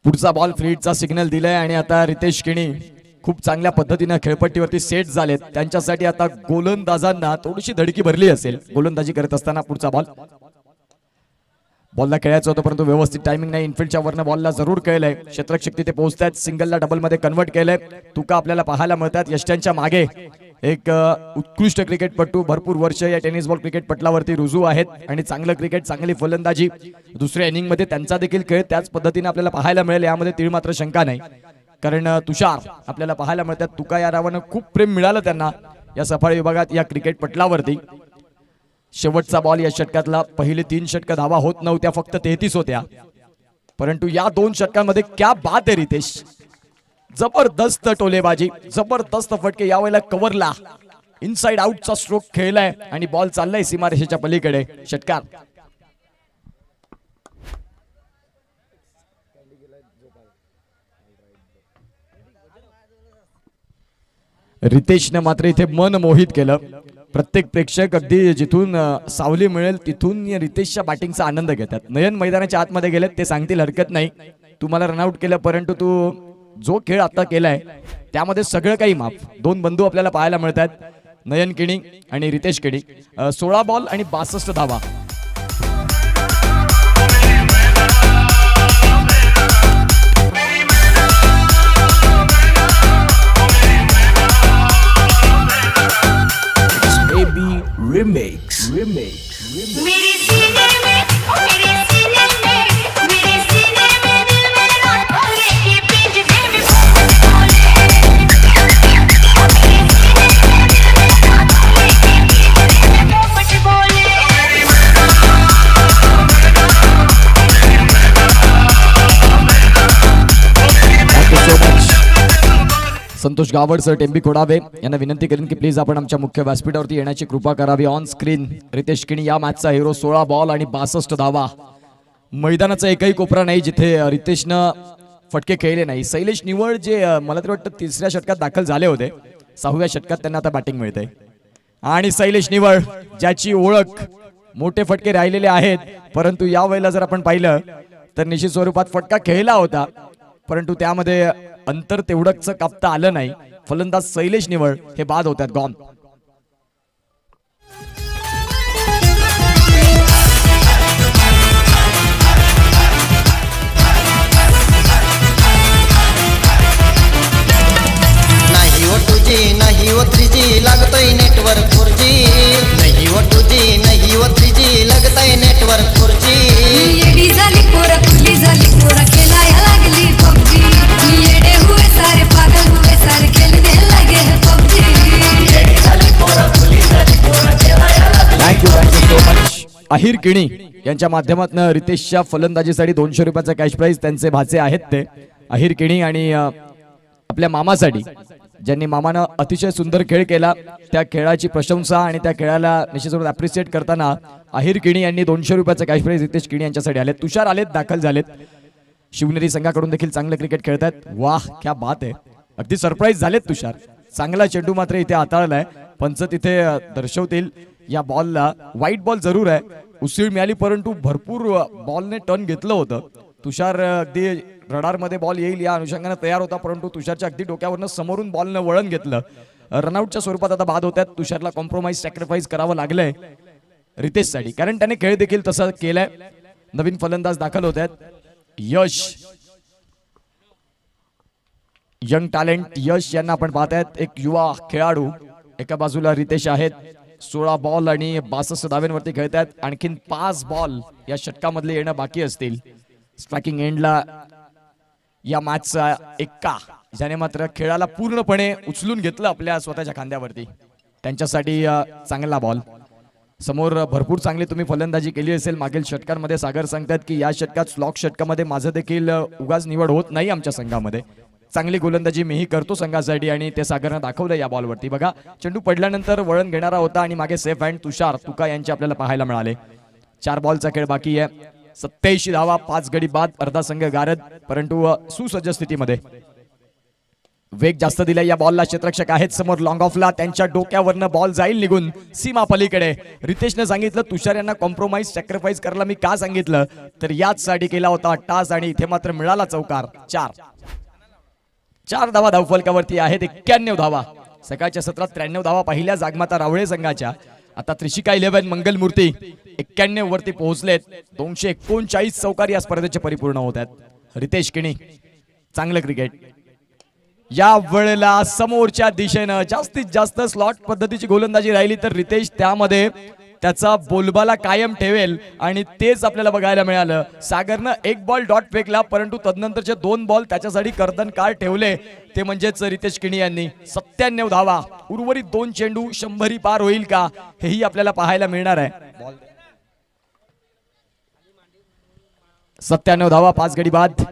पुढचा बॉल फ्रीडचा सिग्नल दिलाय आणि आता रितेश किणी खूप चांगल्या पद्धतीने खेळपट्टीवरती सेट झालेत. त्यांच्यासाठी आता गोलंदाजांना थोडीशी धडकी भरली असेल गोलंदाजी करत असताना. पुढचा बॉलला खेळायचं होतं परंतु व्यवस्थित टायमिंग नाही. इनफिल्डच्या वरनं बॉलला जरूर केलंय, क्षेत्ररक्षक तिथे पोहोचतात, सिंगलला डबल मध्ये कन्वर्ट केलंय. तुका आपल्याला पाहायला मिळतात. यष्ट्यांच्या मागे एक उत्कृष्ट क्रिकेटपटू, भरपूर वर्ष या टेनिस बॉल क्रिकेट पटलावरती रुजू आहेत आणि चांगलं क्रिकेट, चांगली फलंदाजी. दुसऱ्या इनिंग मध्ये त्यांचा देखील खेळ त्याच पद्धतीने आपल्याला पाहायला मिळेल, यामध्ये तीळ मात्र शंका नाही. कारण तुषार आपल्याला पाहायला मिळतात. तुका या नावानं खूप प्रेम मिळालं त्यांना या सफाळी विभागात, या क्रिकेट पटलावरती. शेवटचा बॉल या षटकातला, पहिले 3 षटक धावा होत नव्हत्या, फक्त 33 होत्या, परंतु या 2 षटकांमध्ये क्या बात आहे रितेश, जबरदस्त टोलेबाजी, जबरदस्त फटके. यावेळेला कव्हरला इनसाइड आउटचा स्ट्रोक खेळलाय आणि बॉल चाललाय सीमारेषेच्या पलीकडे. षटकार रितेशने मात्र इथे मन मोहित केलं. प्रत्येक प्रेक्षक अगदी जिथून सावली मिळेल तिथून रितेशच्या बॅटिंगचा आनंद घेतात. नयन मैदानाच्या आतमध्ये गेलेत, ते सांगतील हरकत नाही, तुम्हाला रनआउट केलं, परंतु तू जो खेळ आता केलाय त्यामध्ये सगळं काही माफ. 2 बंधू आपल्याला पाहायला मिळतात, नयन किणी आणि रितेश किणी. 16 बॉल आणि 62 धावा. Remix. मेरे सीने में मेरे सीने में मेरे सीने में दिल मेरे ना तोड़े ये पिंजरे में बोले मेरे सीने में दिल मेरे ना तोड़े ये पिंजरे में पोपट बोले. संतोष गावड सर, टेंबी खोडावे यांना विनंती करेन की प्लीज आपण आमच्या मुख्य व्यासपीठावरती येण्याची कृपा करावी. ऑन स्क्रीन रितेश किणी या मॅचचा हिरो. 16 बॉल आणि 62 धावा. मैदानाचा एकही कोपरा नाही जिथे रितेशनं फटके खेळले नाही. शैलेश निवळ जे मला तरी वाटतं 3ऱ्या षटकात दाखल झाले होते, 6व्या षटकात त्यांना आता बॅटिंग मिळते. आणि शैलेश निवळ ज्याची ओळख, मोठे फटके राहिलेले आहेत, परंतु यावेळेला जर आपण पाहिलं तर निश्चित स्वरूपात फटका खेळला होता, परंतु त्यामध्ये अंतर तेवढंच कापता आलं नाही. फलंदाज शैलेश निवळ हे बाद होतात, गॉन. नाही हो 2G नाही हो 3G लागतोय नेटवर्क 4G. नाही हो 2G नाही हो 3G लागतोय नेटवर्क 4G. येडी झाली पोरं, खुली झाली पोरं, खेळायला लागली PUBG. येडे हुए सारे, पागल हुए सारे, खेलने लगे हैं PUBG. येडी झाली पोरं, खुली झाली पोरं, खेळायला लागली. Thank you so much. Ahir Kini यांच्या माध्यमातून रितेशच्या फलंदाजीसाठी 200 रुपयाचा कॅश प्राइज त्यांचे भाचे आहेत ते अहिर किणी आणि आपल्या मामासाठी, ज्यांनी मामानं अतिशय सुंदर खेळ केला, त्या खेळाची प्रशंसा आणि त्या खेळाला निश्चित स्वरूपात अप्रिशिएट करताना अहिर किणी यांनी 200 रुपयाचा कॅश प्राइज रितेश किणी यांच्यासाठी आले. तुषार आलेत, दाखल झालेत. शिवनेरी संघाकडून देखील चांगलं क्रिकेट खेळतात. वाह क्या बात आहे, अगदी सरप्राईज झालेत तुषार. चांगला चेंडू मात्र इथे हाताळलाय, पंच तिथे दर्शवतील. या बॉलला व्हाईट बॉल जरूर आहे, उसीळ मिळाली, परंतु भरपूर बॉलने टर्न घेतलं होतं. तुषार अगदी रडार मध्ये बॉल येईल या अनुषंगाने तयार होता, परंतु तुषारच्या अगदी डोक्यावरनं समोरून बॉलनं वळण घेतलं. रनआउटच्या स्वरूपात आता बाद होतात. तुषारला कॉम्प्रोमाइज, सॅक्रिफाईस करावं लागलंय रितेशसाठी, कारण त्याने खेळ देखील तसा केलाय. नवीन फलंदाज दाखल होत आहेत. यश, यंग टॅलेंट यश यांना आपण पाहतायत, एक युवा खेळाडू. एका बाजूला रितेश आहेत, 16 बॉल आणि 62 धाव्यांवरती खेळतात. आणखीन 5 बॉल या षटकामधले येणं बाकी असतील. स्ट्रायकिंग एंडला या मॅचचा एक्का, ज्याने मात्र खेळाला पूर्णपणे उचलून घेतलं आपल्या स्वतःच्या खांद्यावरती, त्यांच्यासाठी चांगला बॉल. समोर भरपूर चांगली तुम्ही फलंदाजी केली असेल मागील षटकांमध्ये. सागर सांगतात की या षटकात स्लॉक षटकामध्ये माझं देखील उगाच निवड होत नाही आमच्या संघामध्ये, चांगली गोलंदाजी मीही करतो संघासाठी आणि ते सागरनं दाखवलं या बॉलवरती. बघा चेंडू पडल्यानंतर वळण घेणारा होता आणि मागे सेफ हँड तुषार तुका यांचे आपल्याला पाहायला मिळाले. 4 बॉलचा खेळ बाकी आहे. 87 धावा 5 गडी बाद. अर्धा संघ गारद परंतु सुसज्ज स्थितीमध्ये. वेग जास्त दिलाय या बॉलला. क्षेत्ररक्षक आहेत समोर लॉंग ऑफला. त्यांच्या डोक्यावरनं बॉल जाईल निघून सीमा पलीकडे. रितेशने सांगितलं तुषार यांना कॉम्प्रोमाइज सॅक्रिफाईस करायला मी का सांगितलं तर याच साठी केला होता टास आणि इथे मात्र मिळाला चौकार. 4 धावा धावफलकावरती आहेत. 91 धावा. सकाळच्या सत्रात 93 धावा पाहिल्या जागमाता रावळे संघाच्या. आता त्रिशिका 11 मंगलमूर्ती 91 वरती पोहोचलेत. 239 चौकार या स्पर्धेचे परिपूर्ण होत आहेत. रितेश किणी चांगलं क्रिकेट. या वेळेला समोरच्या दिशेनं जास्तीत जास्त स्लॉट पद्धतीची गोलंदाजी राहिली तर रितेश त्यामध्ये त्याचा बोलबाला कायम ठेवेल आणि तेच आपल्याला बघायला मिळालं. सागरनं 1 बॉल डॉट फेकला परंतु तदनंतरचे 2 बॉल त्याच्यासाठी कर्दन काळ ठेवले ते म्हणजेच रितेश किणी यांनी. 97 धावा. उर्वरित 2 चेंडू 100 पार होईल का हेही आपल्याला पाहायला मिळणार आहे. 97 धावा 5 गडी बाद.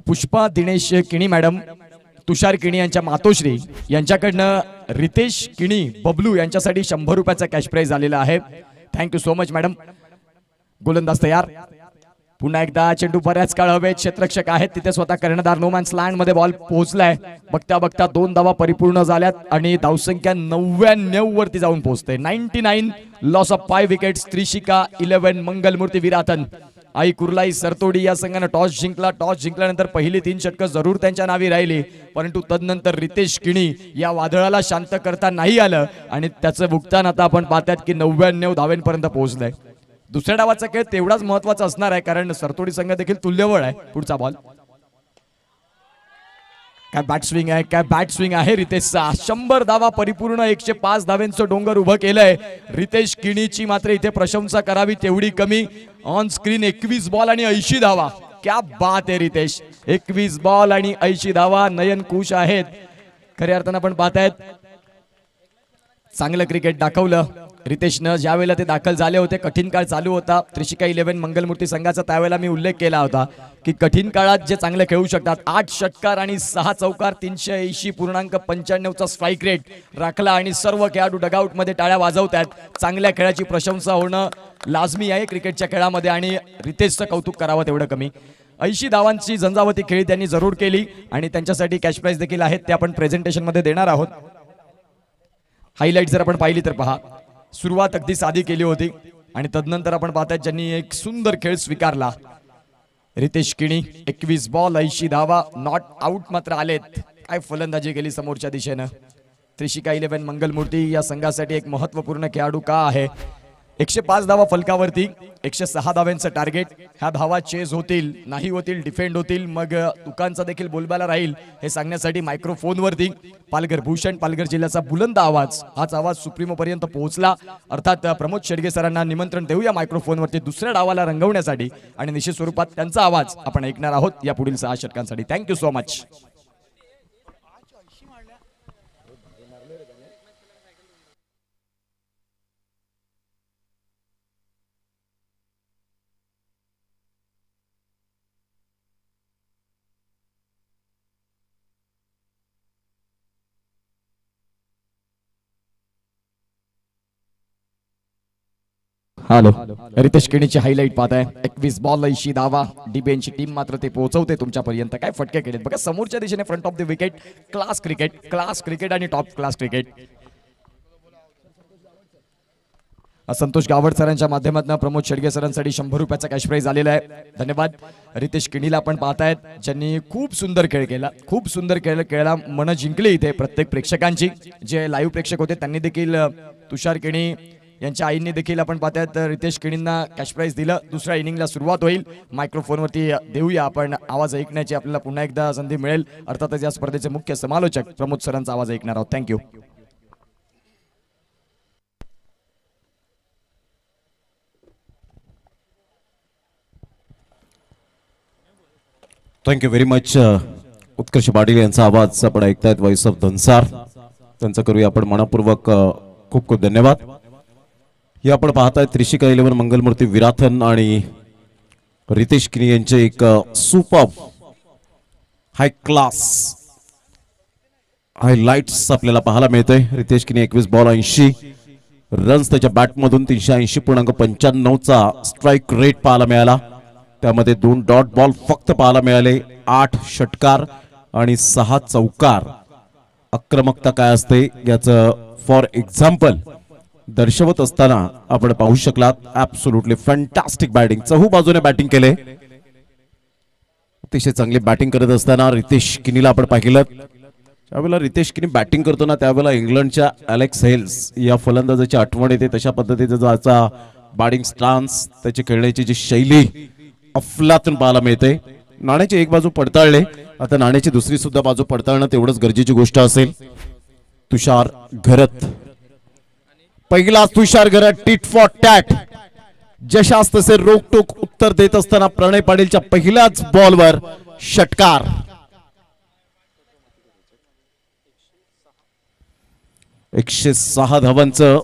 पुष्पा दिनेश किणी मॅडम तुषार किणी यांच्या मातोश्री यांच्याकडनं रितेश किणी बबलू यांच्यासाठी 100 रुपयाचा कॅश प्राइज आलेला आहे. Thank you so much madam. गोलंदाज तयार. पुन्हा एकदा चेंडू बऱ्याच काळ हवे. क्षेत्ररक्षक आहेत तिथे स्वतः कर्णधार नोमॅन्स लँड मध्ये बॉल पोहोचलाय. बघता बघता 2 धावा परिपूर्ण झाल्यात आणि धावसंख्या 99 वरती जाऊन पोहोचते. 99 loss of 5 wickets. Trishika 11 Mangalmurti विराथन. आई कुर्लाई सरतोडी या संघानं टॉस जिंकला. टॉस जिंकल्यानंतर पहिली 3 षटकं जरूर त्यांच्या नावी राहिली परंतु तदनंतर रितेश किणी या वादळाला शांत करता नाही आलं आणि त्याचं भुगतान आता आपण पाहतात की 99 धावेंपर्यंत पोहोचलंय. दुसऱ्या डावाचा खेळ तेवढाच महत्वाचा असणार आहे कारण सरतोडी संघ देखील तुल्यबळ आहे. पुढचा बॉल काय बॅट स्विंग आहे. काय बॅट स्विंग आहे रितेशचा. 100 धावा परिपूर्ण. 105 धावेंचं डोंगर उभं केलंय. रितेश किणीची मात्र इथे प्रशंसा करावी तेवढी कमी. ऑन स्क्रीन 21 बॉल आणि 80 धावा. क्या बात आहे रितेश. 21 बॉल आणि 80 धावा. नयन खुश आहेत खऱ्या अर्थानं आपण पाहतायत. चांगलं क्रिकेट दाखवलं रितेशनं. ज्या वेळेला ते दाखल झाले होते कठीण काळ चालू होता त्रिशिका 11 मंगलमूर्ती संघाचा. त्यावेळेला मी उल्लेख केला होता की कठीण काळात जे चांगले खेळू शकतात 8 षटकार आणि 6 चौकार 380.95चा स्ट्राईक रेट राखला आणि सर्व खेळाडू डगआउट मध्ये टाळ्या वाजवतात. चांगल्या खेळाची प्रशंसा होणं लाजमी आहे क्रिकेटच्या खेळामध्ये आणि रितेशचं कौतुक करावं तेवढं कमी. 80 धावांची झंझावती खेळी त्यांनी जरूर केली आणि त्यांच्यासाठी कॅश प्राइज देखील आहेत ते आपण प्रेझेंटेशन मध्ये देणार आहोत. हायलाइट जर आपण पाहिली तर पहा सुरुवात अगदी साधी केली होती आणि तदनंतर आपण पाहताय ज्यांनी एक सुंदर खेळ स्वीकारला. रितेश किणी 21 बॉल 80 धावा. नॉट आउट मात्र आलेत. काय फलंदाजी केली समोरच्या दिशेनं. त्रिशिका 11 मंगलमूर्ती या संघासाठी एक महत्वपूर्ण खेळाडू का आहे. 105 धावा फलकावरती. 106 धाव्यांचं टार्गेट. ह्या धावा चेज होतील नाही होतील डिफेंड होतील मग तुकांचा देखील बोलबाला राहील हे सांगण्यासाठी मायक्रोफोनवरती पालघर भूषण पालघर जिल्ह्याचा बुलंद आवाज हाच आवाज सुप्रीमो पर्यंत पोहोचला. अर्थात प्रमोद शेडगे सरांना निमंत्रण देऊया मायक्रोफोनवरती दुसऱ्या डावाला रंगवण्यासाठी आणि निश्चित स्वरूपात त्यांचा आवाज आपण ऐकणार आहोत या पुढील 6 षटकांसाठी. Thank you so much. Hello Ritesh किणीची हायलाइट पाहताय. 21 बॉल 80 धावा. डीबीएनची टीम मात्र ते पोहोचवते तुमच्यापर्यंत. काय फटके केलेत बघा समोरच्या दिशेने front of the wicket. Class cricket आणि top class cricket. Santosh Gawad सरांच्या माध्यमातून प्रमोद शेडगे सरांसाठी 100 रुपयाचा कॅश प्राइज आलेला आहे. धन्यवाद. रितेश किणीला आपण पाहतायत ज्यांनी खूप सुंदर खेळ केला. खूप सुंदर खेळला मन जिंकली इथे प्रत्येक प्रेक्षकांची. जे लाईव्ह प्रेक्षक होते त्यांनी देखील तुषार किणी यांच्या आईंनी देखील आपण पाहतायत रितेश किणींना कॅश प्राइज दिलं. दुसऱ्या इनिंगला सुरुवात होईल. मायक्रोफोनवरती देऊया आपण आवाज ऐकण्याची आपल्याला पुन्हा एकदा संधी मिळेल. अर्थातच या स्पर्धेचे मुख्य समालोचक प्रमोद सरांचा आवाज ऐकणार आहोत. Thank you. Thank you very much. Utkarsh Patil यांचा आवाज आपण ऐकतायत. व्हॉइस ऑफ धनसार त्यांचा करूया आपण मनपूर्वक खूप खूप धन्यवाद. हे आपण पाहताय त्रिशिका 11 मंगलमूर्ती विराथन आणि रितेश किनी यांचे एक सुपर हाय क्लास हायलाइट्स आपल्याला पाहायला मिळतंय. रितेश किनी 21 बॉल 80 रन्स त्याच्या बॅटमधून 380.95चा स्ट्राईक रेट पाहायला मिळाला. त्यामध्ये 2 डॉट बॉल फक्त पाहायला मिळाले, 8 षटकार आणि 6 चौकार. आक्रमकता काय असते याचं फॉर एक्झाम्पल दर्शवत असताना आपण पाहू शकलात. ऍब्सोल्युटली फॅन्टास्टिक बॅटिंग, चहू बाजूने बॅटिंग केले. अतिशय चांगली बॅटिंग करत असताना रितेश किनीला आपण पाहिलं. ज्यावेळेला रितेश किनी बॅटिंग करतो ना त्यावेळेला इंग्लंडच्या अलेक्स हेल्स या फलंदाजाची आठवण येते. तशा पद्धतीचा ज्याचा बॅटिंग स्टान्स, त्याची खेळण्याची जी शैली अफलातून पाहायला मिळते. नाण्याची एक बाजू पडताळले, आता नाण्याची दुसरी सुद्धा बाजू पडताळणं तेवढंच गरजेची गोष्ट असेल. तुषार घरत, पहिला तुषार घरत टिट फॉर टॅट, जशास तसे रोकटोक उत्तर देत असताना प्रणय पाटीलच्या पहिल्याच बॉलवर षटकार. एकशे 6 धावांचं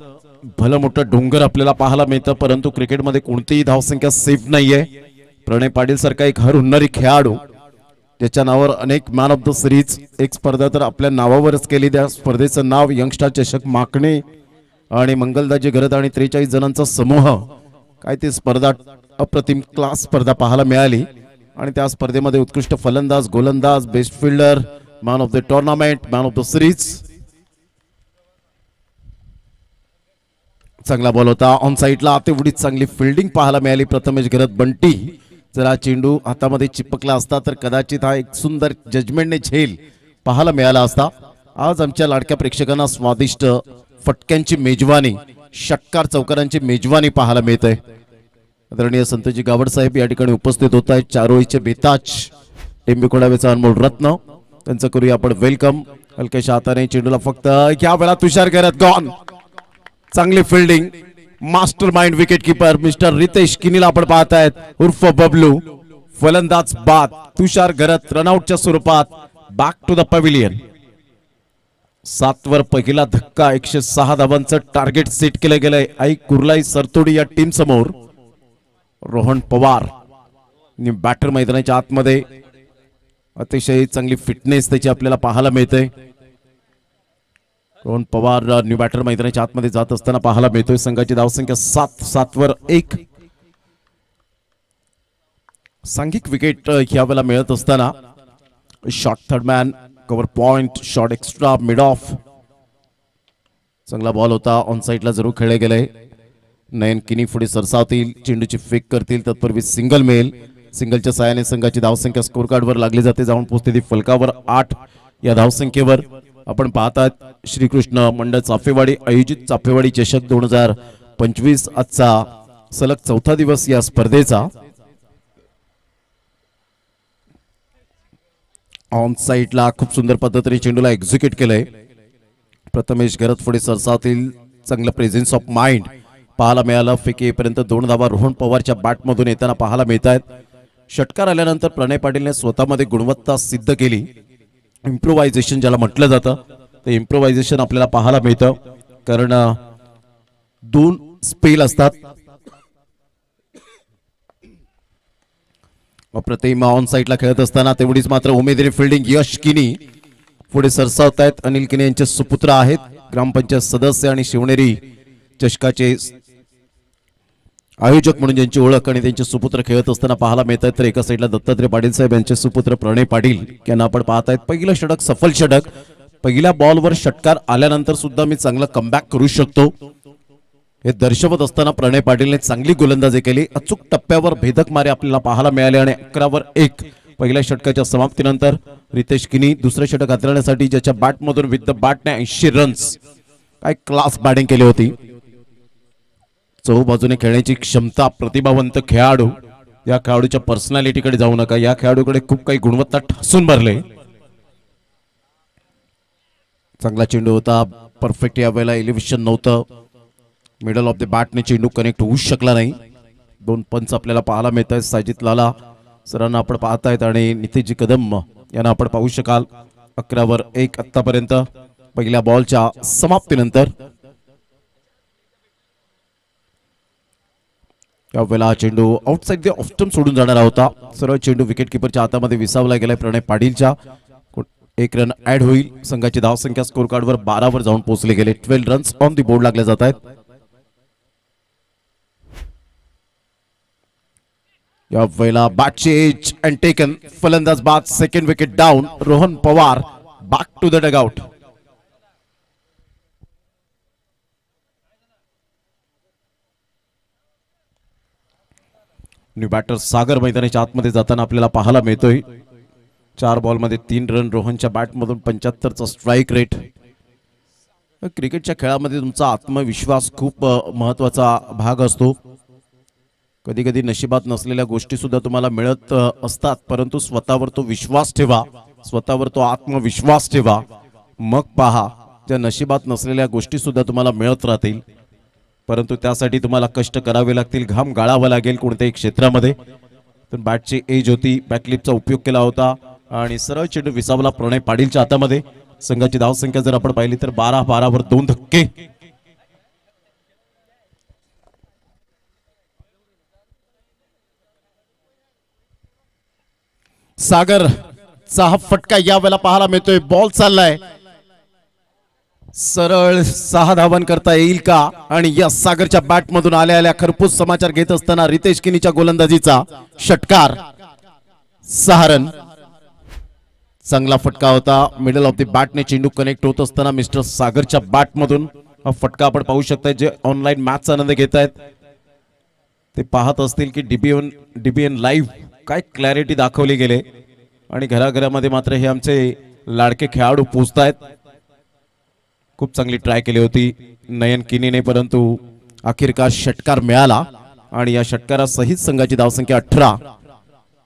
भलं मोठं डोंगर आपल्याला पाहायला मिळतं, परंतु क्रिकेटमध्ये कोणतीही धावसंख्या सेफ नाहीये. प्रणय पाटील सारखा एक हरहुन्नरी खेळाडू ज्याच्या नावावर अनेक मॅन ऑफ द सिरीज, एक स्पर्धा तर आपल्या नावावरच केली. त्या स्पर्धेचं नाव यंगस्टार चषक माकणे आणि मंगलदाजी घरत आणि 43 जणांचा समूह. काय ती स्पर्धा अप्रतिम क्लास स्पर्धा पाहायला मिळाली. आणि त्या स्पर्धेमध्ये उत्कृष्ट फलंदाज, गोलंदाज, best fielder, man of the tournament, man of the series. चांगला बॉल होता ऑन साईडला, तेवढीच चांगली फिल्डिंग पाहायला मिळाली. प्रथमेश घरत बंटी, जरा चेंडू हातामध्ये चिपकला असता तर कदाचित हा एक सुंदर जजमेंटने झेल पाहायला मिळाला असता. आज आमच्या लाडक्या प्रेक्षकांना स्वादिष्ट फटक्यांची मेजवानी, षटकार चौकारांची मेजवानी पाहायला मिळते. आदरणीय संतजी गावड साहेब या ठिकाणी उपस्थित होत आहेत. चारोळीचे बेताज टेंबे कोडावेचा अनमोल रत्न, त्यांचं करूया आपण वेलकम. हलक्याच्या हाताने चेंडूला फक्त या वेळा तुषार घरत गॉन. चांगली fielding, mastermind wicket keeper mister Ritesh किनीला आपण पाहतायत उर्फ बबलू. फलंदाज बाद तुषार घरत रनआउटच्या स्वरूपात बॅक टू द पॅव्हिलियन. 7 वर पहिला धक्का, 106 धावांचं टार्गेट सेट केलं गेलंय आई कुर्लाई सरतोडी या टीम समोर. रोहन पवार बॅटर मैदानाच्या आतमध्ये, अतिशय चांगली फिटनेस त्याची आपल्याला पाहायला मिळते. रोहन पवार न्यू बॅटर मैदानाच्या आतमध्ये जात असताना पाहायला मिळतोय. संघाची धावसंख्या 7 वर 1. सांघिक विकेट यावेळेला मिळत असताना short third man, cover point, short extra, mid of. चांगला बॉल होता ऑन साईडला जरूर खेळले गेले. नयन किनी पुढे सरसावतील, चेंडूची फेक करतील, तत्पूर्वी सिंगल मिळेल. सिंगलच्या साहाय्याने संघाची धावसंख्या स्कोर कार्डवर लागली जाते, जाऊन पोहोचते ती फलकावर 8 या धावसंख्येवर. आपण पाहतात श्रीकृष्ण मंडळ चाफेवाडी आयोजित चाफेवाडी चषक 2025 आजचा सलग 4था दिवस या स्पर्धेचा. ऑन साईडला खूप सुंदर पद्धतीने चेंडूला एक्झिक्यूट केलंय. प्रथमेश घरत पुढे सरसावतील, चांगलं प्रेझेन्स ऑफ माइंड पाहायला मिळालं. फेकीपर्यंत 2 धावा रोहन पवारच्या बॅटमधून येताना पाहायला मिळत आहेत. षटकार आल्यानंतर प्रणय पाटीलने स्वतःमध्ये गुणवत्ता सिद्ध केली. इम्प्रोव्हायझेशन ज्याला म्हटलं जातं ते इम्प्रोव्हायझेशन आपल्याला पाहायला मिळतं, कारण 2 स्पेल असतात. अप्रतिम ऑन साईडला खेळत असताना तेवढीच मात्र उमेदवारी फिल्डिंग. यश किनी पुढे सरसावत आहेत. अनिल किनी यांचे सुपुत्र आहेत, ग्रामपंचायत सदस्य आणि शिवनेरी चषकाचे आयोजक म्हणून ज्यांची ओळख आणि त्यांचे सुपुत्र खेळत असताना पाहायला मिळत आहेत. तर एका साईडला दत्तात्रय पाटील साहेब यांचे सुपुत्र प्रणय पाटील यांना आपण पाहतायत. पहिलं षटक सफल षटक, पहिल्या बॉलवर षटकार आल्यानंतर सुद्धा मी चांगला कमबॅक करू शकतो हे दर्शवत असताना प्रणय पाटीलने चांगली गोलंदाजी केली. अचूक टप्प्यावर भेदक मारे आपल्याला पाहायला मिळाले आणि 11 वर 1 पहिल्या षटकाच्या समाप्तीनंतर रितेश किनी दुसरे षटक हाताळण्यासाठी ज्याच्या बॅटमधून विथ द बॅटने 80 रन्स, काय क्लास बॅटिंग केली होती. चहू बाजूने खेळण्याची क्षमता, प्रतिभावंत खेळाडू. या खेळाडूच्या पर्सनॅलिटीकडे जाऊ नका, या खेळाडूकडे खूप काही गुणवत्ता ठासून भरले. चांगला चेंडू होता, परफेक्ट यावेळेला एलिव्हेशन नव्हतं. मिडल ऑफ द बॅटने चेंडू कनेक्ट होऊ शकला नाही. 2 पंच आपल्याला पाहायला मिळत आहेत. साजिद लाला सरांना आपण पाहतायत आणि नितेशजी कदम यांना आपण पाहू शकाल. 11 वर 1 आतापर्यंत पहिल्या बॉलच्या समाप्तीनंतर. यावेळेला हा चेंडू आउटसाइड द ऑफ स्टंप सोडून जाणारा होता. सरळ चेंडू विकेट किपरच्या हातामध्ये विसावला गेलाय प्रणय पाटीलच्या. एक रन ऍड होईल. संघाची धावसंख्या स्कोर कार्डवर 12 वर जाऊन पोहोचले गेले. 12 रन्स ऑन दी बोर्ड लागले जात आहेत. यावेळेला बॅट चेंज अँड टेकन. फलंदाज बाद. Second wicket down. Rohan Pawar back to the dugout. New batter Sagar मैदानाच्या आतमध्ये जाताना आपल्याला पाहायला मिळतोय. 4 बॉलमध्ये 3 रन. रोहनच्या बॅटमधून 75चा स्ट्राईक रेट. क्रिकेटच्या खेळामध्ये तुमचा आत्मविश्वास खूप महत्वाचा भाग असतो. कधी कधी नशिबात नसलेल्या गोष्टी सुद्धा तुम्हाला मिळत असतात, परंतु स्वतःवर तो विश्वास ठेवा, स्वतःवर तो आत्मविश्वास ठेवा. मग पहा त्या नशिबात नसलेल्या गोष्टी सुद्धा तुम्हाला मिळत राहतील, परंतु त्यासाठी तुम्हाला कष्ट करावे लागतील, घाम गाळावा लागेल कोणत्याही क्षेत्रामध्ये. तर बॅटची एज होती, बॅकलिपचा उपयोग केला होता आणि सरळ चेंडू विसावला प्रणय पाटीलच्या हातामध्ये. संघाची धावसंख्या जर आपण पाहिली तर 12 वर 2 धक्के. सागरचा हा फटका यावेळेला पाहायला मिळतोय. बॉल चाललाय सरळ 6 धावन करता येईल का? आणि या सागरच्या बॅट मधून आल्या खरपूस समाचार घेत असताना रितेश किनीच्या गोलंदाजीचा षटकार. 6 रन. चांगला फटका होता. मिडल ऑफ द बॅटने चेंडू कनेक्ट होत असताना मिस्टर सागरच्या बॅट मधून हा फटका आपण पाहू शकताय. जे ऑनलाईन मॅचचा आनंद घेत आहेत ते पाहत असतील की डीबीएन लाईव्ह काय क्लॅरिटी दाखवली गेले आणि घराघरामध्ये मात्र हे आमचे लाडके खेळाडू पोहोचतायत. खूप चांगली ट्राय केली होती नयन किनीने, परंतु अखेरकार षटकार मिळाला आणि या षटकारासहित संघाची धावसंख्या 18.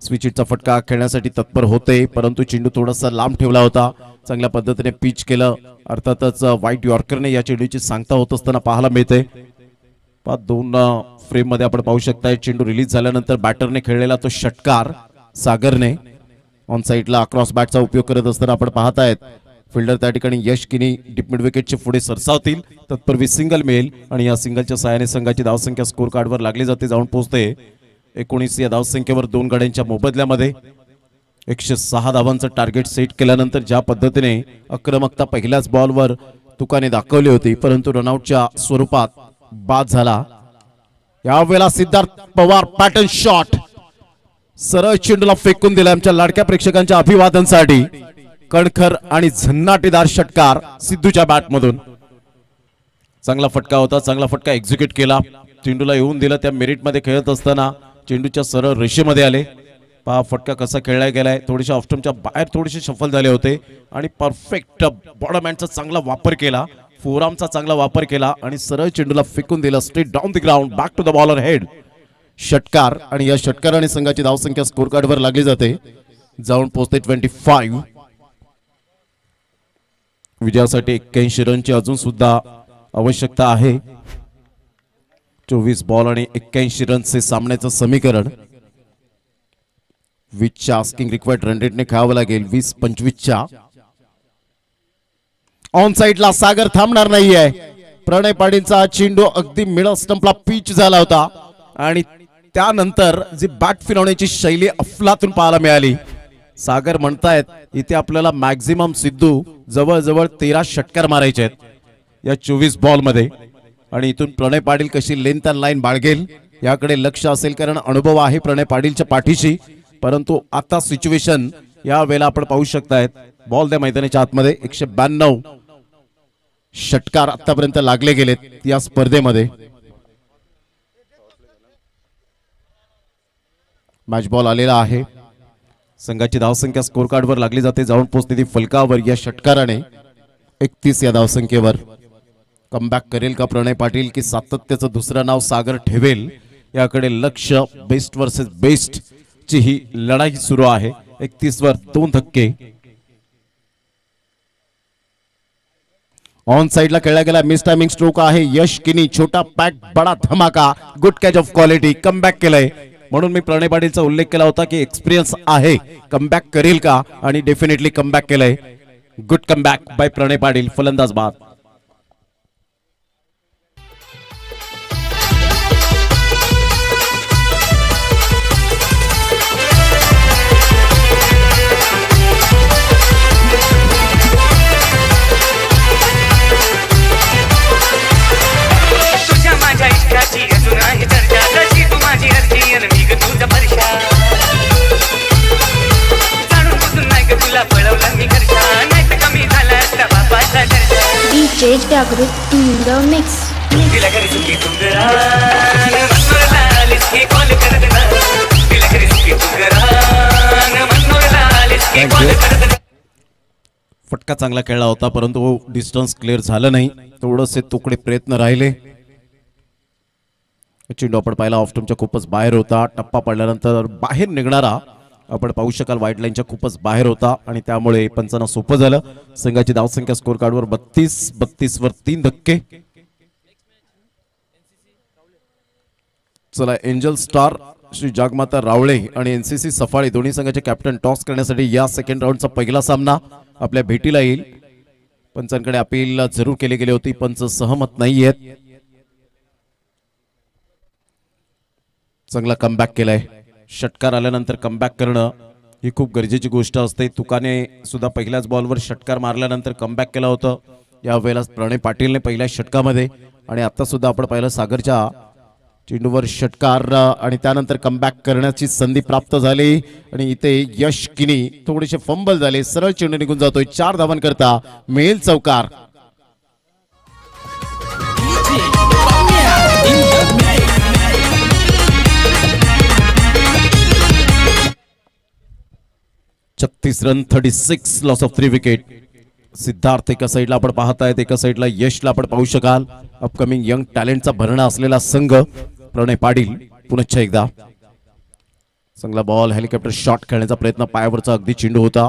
स्विचिटचा फटका खेळण्यासाठी तत्पर होते, परंतु चेंडू थोडासा लांब ठेवला होता. चांगल्या पद्धतीने पिच केलं. अर्थातच व्हाईट यॉर्करने या चेंडूची सांगता होत असताना पाहायला मिळते. 2 फ्रेम मध्ये आपण पाहू शकताय चेंडू रिलीज झाल्यानंतर बॅटरने खेळलेला तो षटकार सागरने ऑन साइडला अक्रॉस बॅटचा उपयोग करत असताना आपण पाहतायत. फिल्डर त्या ठिकाणी यश किनी डीप मिड विकेटचे पुढे सरसावतील. तत्पूर्वी सिंगल मिळेल आणि या सिंगलच्या सहाय्याने संघाची धावसंख्या स्कोर कार्डवर लागली जाते, जाऊन पोहोचते 19 या धावसंख्येवर 2 गड्यांच्या मोबदल्यामध्ये. 106 धावांचं टार्गेट सेट केल्यानंतर ज्या पद्धतीने आक्रमकता पहिल्याच बॉलवर तुकाने दाखवली होती, परंतु रनआउटच्या स्वरूपात बाद झाला. यावेळेला सिद्धार्थ पवार पॅटर्न शॉट सरळ चेंडूला फेकून दिला. आमच्या लाडक्या प्रेक्षकांच्या अभिवादनासाठी कणखर आणि झन्नाटेदार षटकार सिद्धूच्या बॅटमधून. चांगला फटका होता, चांगला फटका एक्झिक्यूट केला. चेंडूला येऊन दिला. त्या मेरिटमध्ये खेळत असताना चेंडूच्या सरळ रेषेमध्ये आले. पहा फटका कसा खेळला गेलाय. थोडेशा ऑफस्टंपच्या बाहेर थोडेसे सफल झाले होते आणि परफेक्ट बॉडमॅनचा चांगला वापर केला, फोरआर्मचा चांगला वापर केला आणि सरळ चेंडूला फेकून दिला straight down the ground, back to the bowler head. षटकार आणि या षटकाराने संघाची धावसंख्या स्कोर कार्डवर लागली जाते, जाऊन पोहोचते 25. विजयासाठी 81 रनची अजून सुद्धा आवश्यकता आहे. 24 बॉल आणि 81 रनचे सामन्याचं समीकरण. 20च्या आस्किंग रिक्वायर्ड रन रेटने खेळावं लागेल. 20-25च्या. ऑन साइडला सागर थांबणार नाहीये. प्रणय पाटीलचा चेंडू अगदी मिडल स्टंपला पिच झाला होता आणि त्यानंतर जी बॅट फिरवण्याची शैली अफलातून पाहायला मिळाली. सागर म्हणतायत इथे आपल्याला मॅक्झिमम सिद्धू जवळजवळ 13 षटकार मारायचे आहेत या 24 बॉल मध्ये आणि इथून प्रणय पाटील कशी लेंथ अँड लाईन बाळगेल याकडे लक्ष असेल, कारण अनुभव आहे प्रणय पाटीलच्या पाठीशी. परंतु आता सिच्युएशन या वेळेला आपण पाहू शकतायत. बॉल त्या मैदानाच्या आतमध्ये 192 षटकार आतापर्यंत लागले गेलेत या स्पर्धेमध्ये. मॅच बॉल आलेला आहे. संघाची धावसंख्या स्कोर कार्डवर लागली जाते, जाऊन पोहोचते ती फलकावर या षटकाराने 31 या धावसंख्येवर. कमबॅक करेल का प्रणय पाटील की सातत्याचं दुसरं नाव सागर ठेवेल याकडे लक्ष. बेस्ट वर्सेस बेस्ट ची ही लढाई सुरू आहे. 31 वर 2 धक्के. ऑन साइडला खेळला गेला मिस टायमिंग स्ट्रोक आहे. यश किनी छोटा पॅट बडा धमाका, good catch of quality. Comeback केलंय म्हणून मी प्रणय पाटीलचा उल्लेख केला होता की एक्सपिरियन्स आहे, कमबॅक करेल का, आणि डेफिनेटली कमबॅक केलंय. गुड कमबॅक बाय प्रणय पाटील. फलंदाज बाद. DJ Jagrut in the mix. फटका चांगला खेळला होता परंतु डिस्टन्स क्लिअर झालं नाही, थोडेसे तुकडे प्रयत्न राहिले. चेंडू आपण पाहिला ऑफ स्टंपच्या खूपच बाहेर होता. टप्पा पडल्यानंतर बाहेर निघणारा आपण पाहू शकाल व्हाईट लाईनच्या खूपच बाहेर होता आणि त्यामुळे पंचांना सोपं झालं. संघाची धावसंख्या स्कोर कार्डवर 32 वर 3 धक्के. चला एंजल स्टार श्री जागमाता रावळे आणि एनसीसी सफाळे दोन्ही संघाचे कॅप्टन टॉस करण्यासाठी या सेकंड राऊंडचा पहिला सामना आपल्या भेटीला येईल. पंचांकडे अपील जरूर केली गेली होती, पंच सहमत नाही आहेत. चांगला कमबॅक केलाय. षटकार आल्यानंतर कमबॅक करणं ही खूप गरजेची गोष्ट असते. तुकाने सुद्धा पहिल्याच बॉलवर षटकार मारल्यानंतर कमबॅक केलं होतं. यावेळेला प्रणय पाटीलने पहिल्या षटकामध्ये आणि आता सुद्धा आपण पाहिलं सागरच्या चेंडूवर षटकार आणि त्यानंतर कमबॅक करण्याची संधी प्राप्त झाली आणि इथे यश किनी थोडेसे फंबल झाले. सरळ चेंडू निघून जातोय. 4 धावांकरता मेल चौकार. छत्तीस run 36 loss of 3 wicket. Siddharth एका साईडला आपण पाहतायत, एका साईडला यशला आपण पाहू शकाल. अपकमिंग यंग टॅलेंटचा भरणा असलेला संघ. प्रणय पाटील पुन्हा एकदा चांगला बॉल, हेलिकॉप्टर शॉट खेळण्याचा प्रयत्न, पायावरचा अगदी चेंडू होता.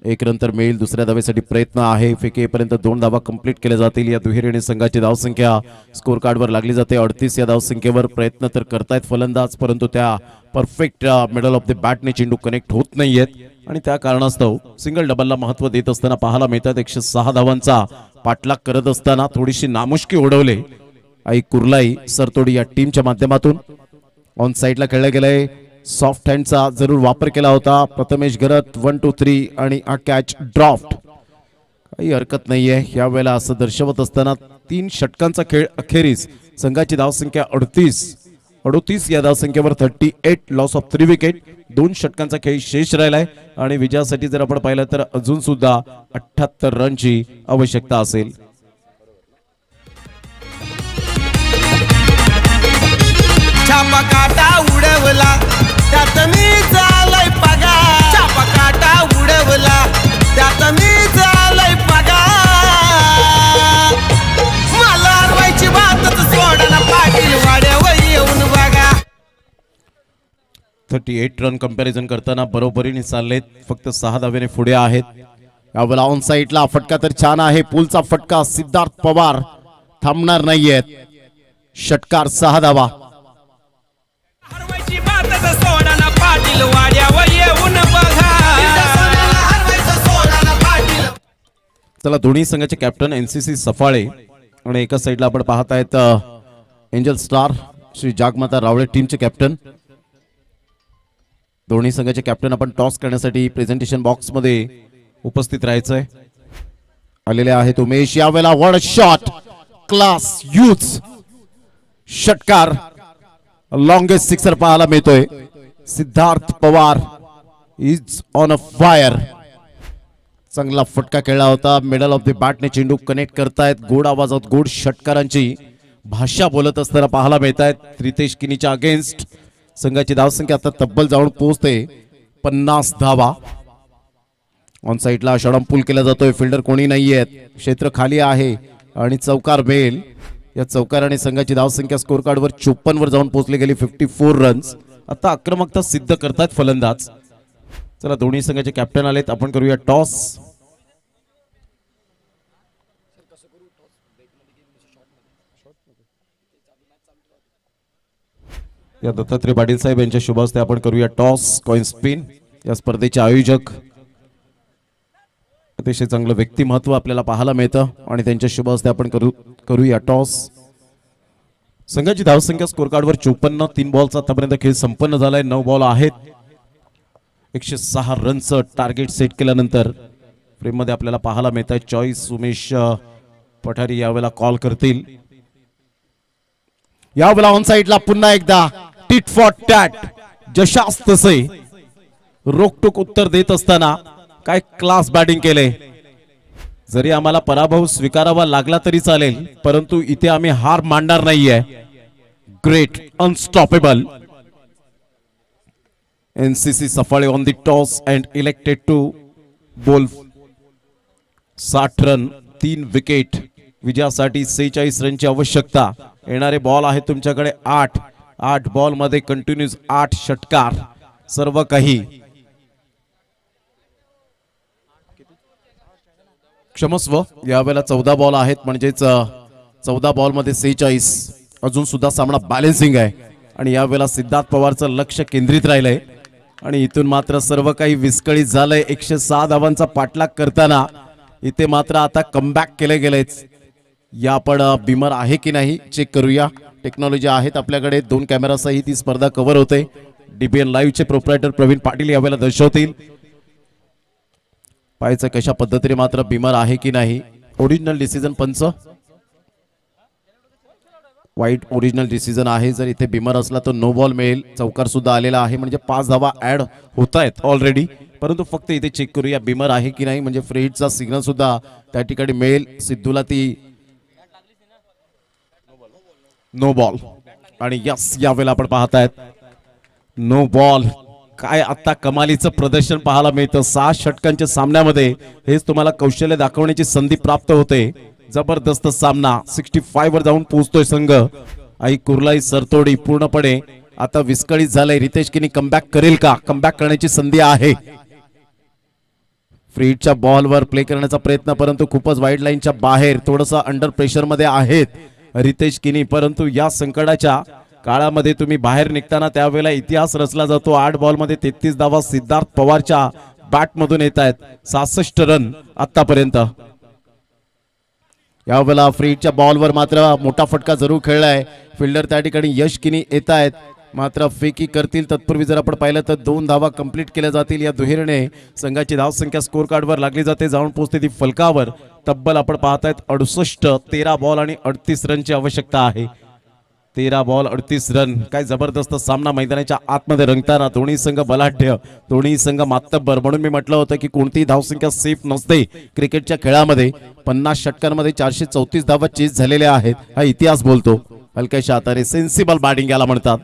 एक नंतर मेल दुसऱ्या धावेसाठी प्रयत्न आहे. फेकेपर्यंत 2 धावा कंप्लीट केल्या जातील. या दुहेरीने संघाची धावसंख्या स्कोर कार्डवर लागली जाते. 38 या धावसंख्येवर प्रयत्न तर करतायत फलंदाज, परंतु त्या परफेक्ट मिडल ऑफ द बॅटने चेंडू कनेक्ट होत नाहीयेत आणि त्या कारणास्तव सिंगल डबलला महत्व देत असताना पाहायला मिळतात. 106 धावांचा पाठलाग करत असताना थोडीशी नामुष्की उडवले आई कुर्लाई सरतोडी या टीमच्या माध्यमातून. ऑन साईडला खेळला गेलाय. सॉफ्ट हँडचा जरूर वापर केला होता. प्रथमेश गरत 1 2 3 आणि हा कॅच ड्राफ्ट. काही हरकत नाहीये यावेळेला असं दर्शवत असताना. 3 षटकांचा खेळ अखेरीस संघाची धावसंख्या 38 या धावसंख्येवर 38 लॉस ऑफ 3 विकेट. 2 षटकांचा खेळ शेष राहिलाय आणि विजयासाठी जर आपण पाहिलं तर अजून सुद्धा 78 रनची आवश्यकता असेल. छापा काटा उडवला त्यात मी झालंय पगार. छापा काटा उडवला त्यात मी झालंय पगार. मला हरवायची बातच सोडा पाटील वाड्यावर येऊन बघा. 38 रन कंपॅरिझन करताना बरोबरीने चाललेत. फक्त 6 धावेने पुढे आहेत. यावेळेला ऑन साईडला फटका तर छान आहे. पुलचा फटका. सिद्धार्थ पवार थांबणार नाहीयेत. षटकार 6 धावा. चला दोन्ही संघाचे कॅप्टन एनसीसी सफाळे आणि एका साईडला आपण पाहत आहेत एंजल स्टार श्री जागमाता रावळे टीमचे कॅप्टन. दोन्ही संघाचे कॅप्टन आपण टॉस करण्यासाठी प्रेझेंटेशन बॉक्स मध्ये उपस्थित राहायचंय. आलेले आहेत उमेश. यावेळेला वन शॉट क्लास यूज. षटकार लॉंगेस्ट सिक्सर पाहायला मिळतोय. Siddharth Pawar is on a fire. चांगला फटका खेळला होता. मिडल ऑफ द बॅटने चेंडू कनेक्ट करतायत. गोड आवाजात गोड षटकारांची भाषा बोलत असताना पाहायला मिळत आहेत. रितेश किनीच्या अगेन्स्ट संघाची धावसंख्या आता तब्बल जाऊन पोहोचते 50 धावा. ऑन साईडला षडम पूल केला जातोय. फिल्डर कोणी नाहीयेत. क्षेत्र खाली आहे आणि चौकार बेल. या चौकाराने संघाची धावसंख्या स्कोर कार्डवर 54 वर जाऊन पोहोचली गेली. 54 रन्स. आता आक्रमकता सिद्ध करतात फलंदाज. चला दोन्ही संघाचे कॅप्टन आलेत. आपण करूया टॉस. या दत्तात्रय पाटील साहेब यांच्या शुभ हस्ते आपण करूया टॉस. Coin spin. या स्पर्धेचे आयोजक अतिशय चांगलं व्यक्तिमत्व आपल्याला पाहायला मिळतं आणि त्यांच्या शुभ हस्ते आपण करूया टॉस. संघाची धावसंख्या स्कोर कार्डवर 54. 3 बॉलचा आतापर्यंत खेळ संपन्न झालाय. 9 बॉल आहेत. 106 रनचं टार्गेट सेट केल्यानंतर फ्रेम मध्ये आपल्याला पाहायला मिळत आहे. चॉईस उमेश पठारी यावेळेला कॉल करतील. यावेळेला ऑन साईडला पुन्हा एकदा टिट फॉर टॅट. जशास तसे रोकटोक उत्तर देत असताना काय क्लास बॅटिंग केले. जरी आम्हाला पराभव स्वीकारावा लागला तरी चालेल, परंतु इथे आम्ही हार मानणार नाहीये. Great, unstoppable. NCC Saphale on the toss and elected to bowl 60 run, 3 wicket. विजयासाठी 46 रनची आवश्यकता. येणारे बॉल आहे तुमच्याकडे 8 बॉल मध्ये कंटिन्यूस 8 षटकार. सर्व काही क्षमस्व. यावेळेला 14 बॉल आहेत, म्हणजेच 14 बॉल मध्ये 46. अजून सुद्धा सामना बॅलेन्सिंग आहे आणि यावेळेला सिद्धार्थ पवारचं लक्ष केंद्रित राहिलंय आणि इथून मात्र सर्व काही विस्कळीत झालंय. 106 धावांचा पाठलाग करताना इथे मात्र आता कमबॅक केले गेलेच. या आपण बिमर आहे की नाही चेक करूया. टेक्नॉलॉजी आहेत आपल्याकडे. 2 कॅमेरासही ती स्पर्धा कव्हर होते. डीबीएन लाईव्हचे प्रोप्रायटर प्रवीण पाटील यावेळेला दर्शवतील. पाहायचं कशा पद्धतीने मात्र बिमर आहे की नाही. ओरिजिनल डिसिजन पंच वाईट ओरिजिनल डिसिजन आहे. जर इथे बिमर असला तर नो बॉल मिळेल. चौकार सुद्धा आलेला आहे, म्हणजे 5 धावा ऍड होत आहेत ऑलरेडी. परंतु फक्त इथे चेक करूया बिमर आहे की नाही, म्हणजे फ्री हिटचा सिग्नल सुद्धा त्या ठिकाणी मिळेल. सिद्धूला ती नो बॉल आणि यस यावेळेला आपण पाहतायत नो बॉल. काय आता कमालीचं प्रदर्शन पाहायला मिळतं. 6 षटकांच्या सामन्यामध्ये हेच तुम्हाला कौशल्य दाखवण्याची संधी प्राप्त होते. जबरदस्त सामना 65 वर जाऊन पोहोचतोय संघ. आई कुर्लाई सरतोडी पूर्णपणे आता विस्कळीत झालंय. रितेश किनी कमबॅक करेल का? कमबॅक करण्याची संधी आहे. फ्रीडच्या बॉलवर प्ले करण्याचा प्रयत्न, परंतु खूपच वाईड लाईनच्या बाहेर. थोडंसं अंडर प्रेशर मध्ये आहेत रितेश किनी, परंतु या संकटाच्या काळामध्ये तुम्ही बाहेर निघताना त्यावेळेला इतिहास रचला जातो. 8 बॉल मध्ये 33 धावा सिद्धार्थ पवारच्या बॅट मधून येत आहेत. 66 रन आतापर्यंत. यावेळेला फ्रीडच्या बॉलवर मात्र मोठा फटका जरूर खेळलाय. फिल्डर त्या ठिकाणी यश किनी येत आहेत, मात्र फेकी करतील. तत्पूर्वी जर आपण पाहिलं तर 2 धावा कंप्लीट केल्या जातील. या दुहेरीने संघाची धावसंख्या स्कोर कार्डवर लागली जाते. जाऊन पोहोचते ती फलकावर. तब्बल आपण पाहतायत 68. 13 बॉल आणि 38 रनची आवश्यकता आहे. 13 बॉल 38 रन. काय जबरदस्त सामना मैदानाच्या आतमध्ये रंगताना. दोन्ही संघ बलाढ्य, दोन्ही संघ मातब्बर. म्हणून मी म्हटलं होतं की कोणतीही धावसंख्या सेफ नसते क्रिकेटच्या खेळामध्ये. 50 षटकांमध्ये 434 धावा चेस झालेल्या आहेत. हा इतिहास बोलतो. हलक्याशा हाताने सेन्सिबल बॅटिंग याला म्हणतात.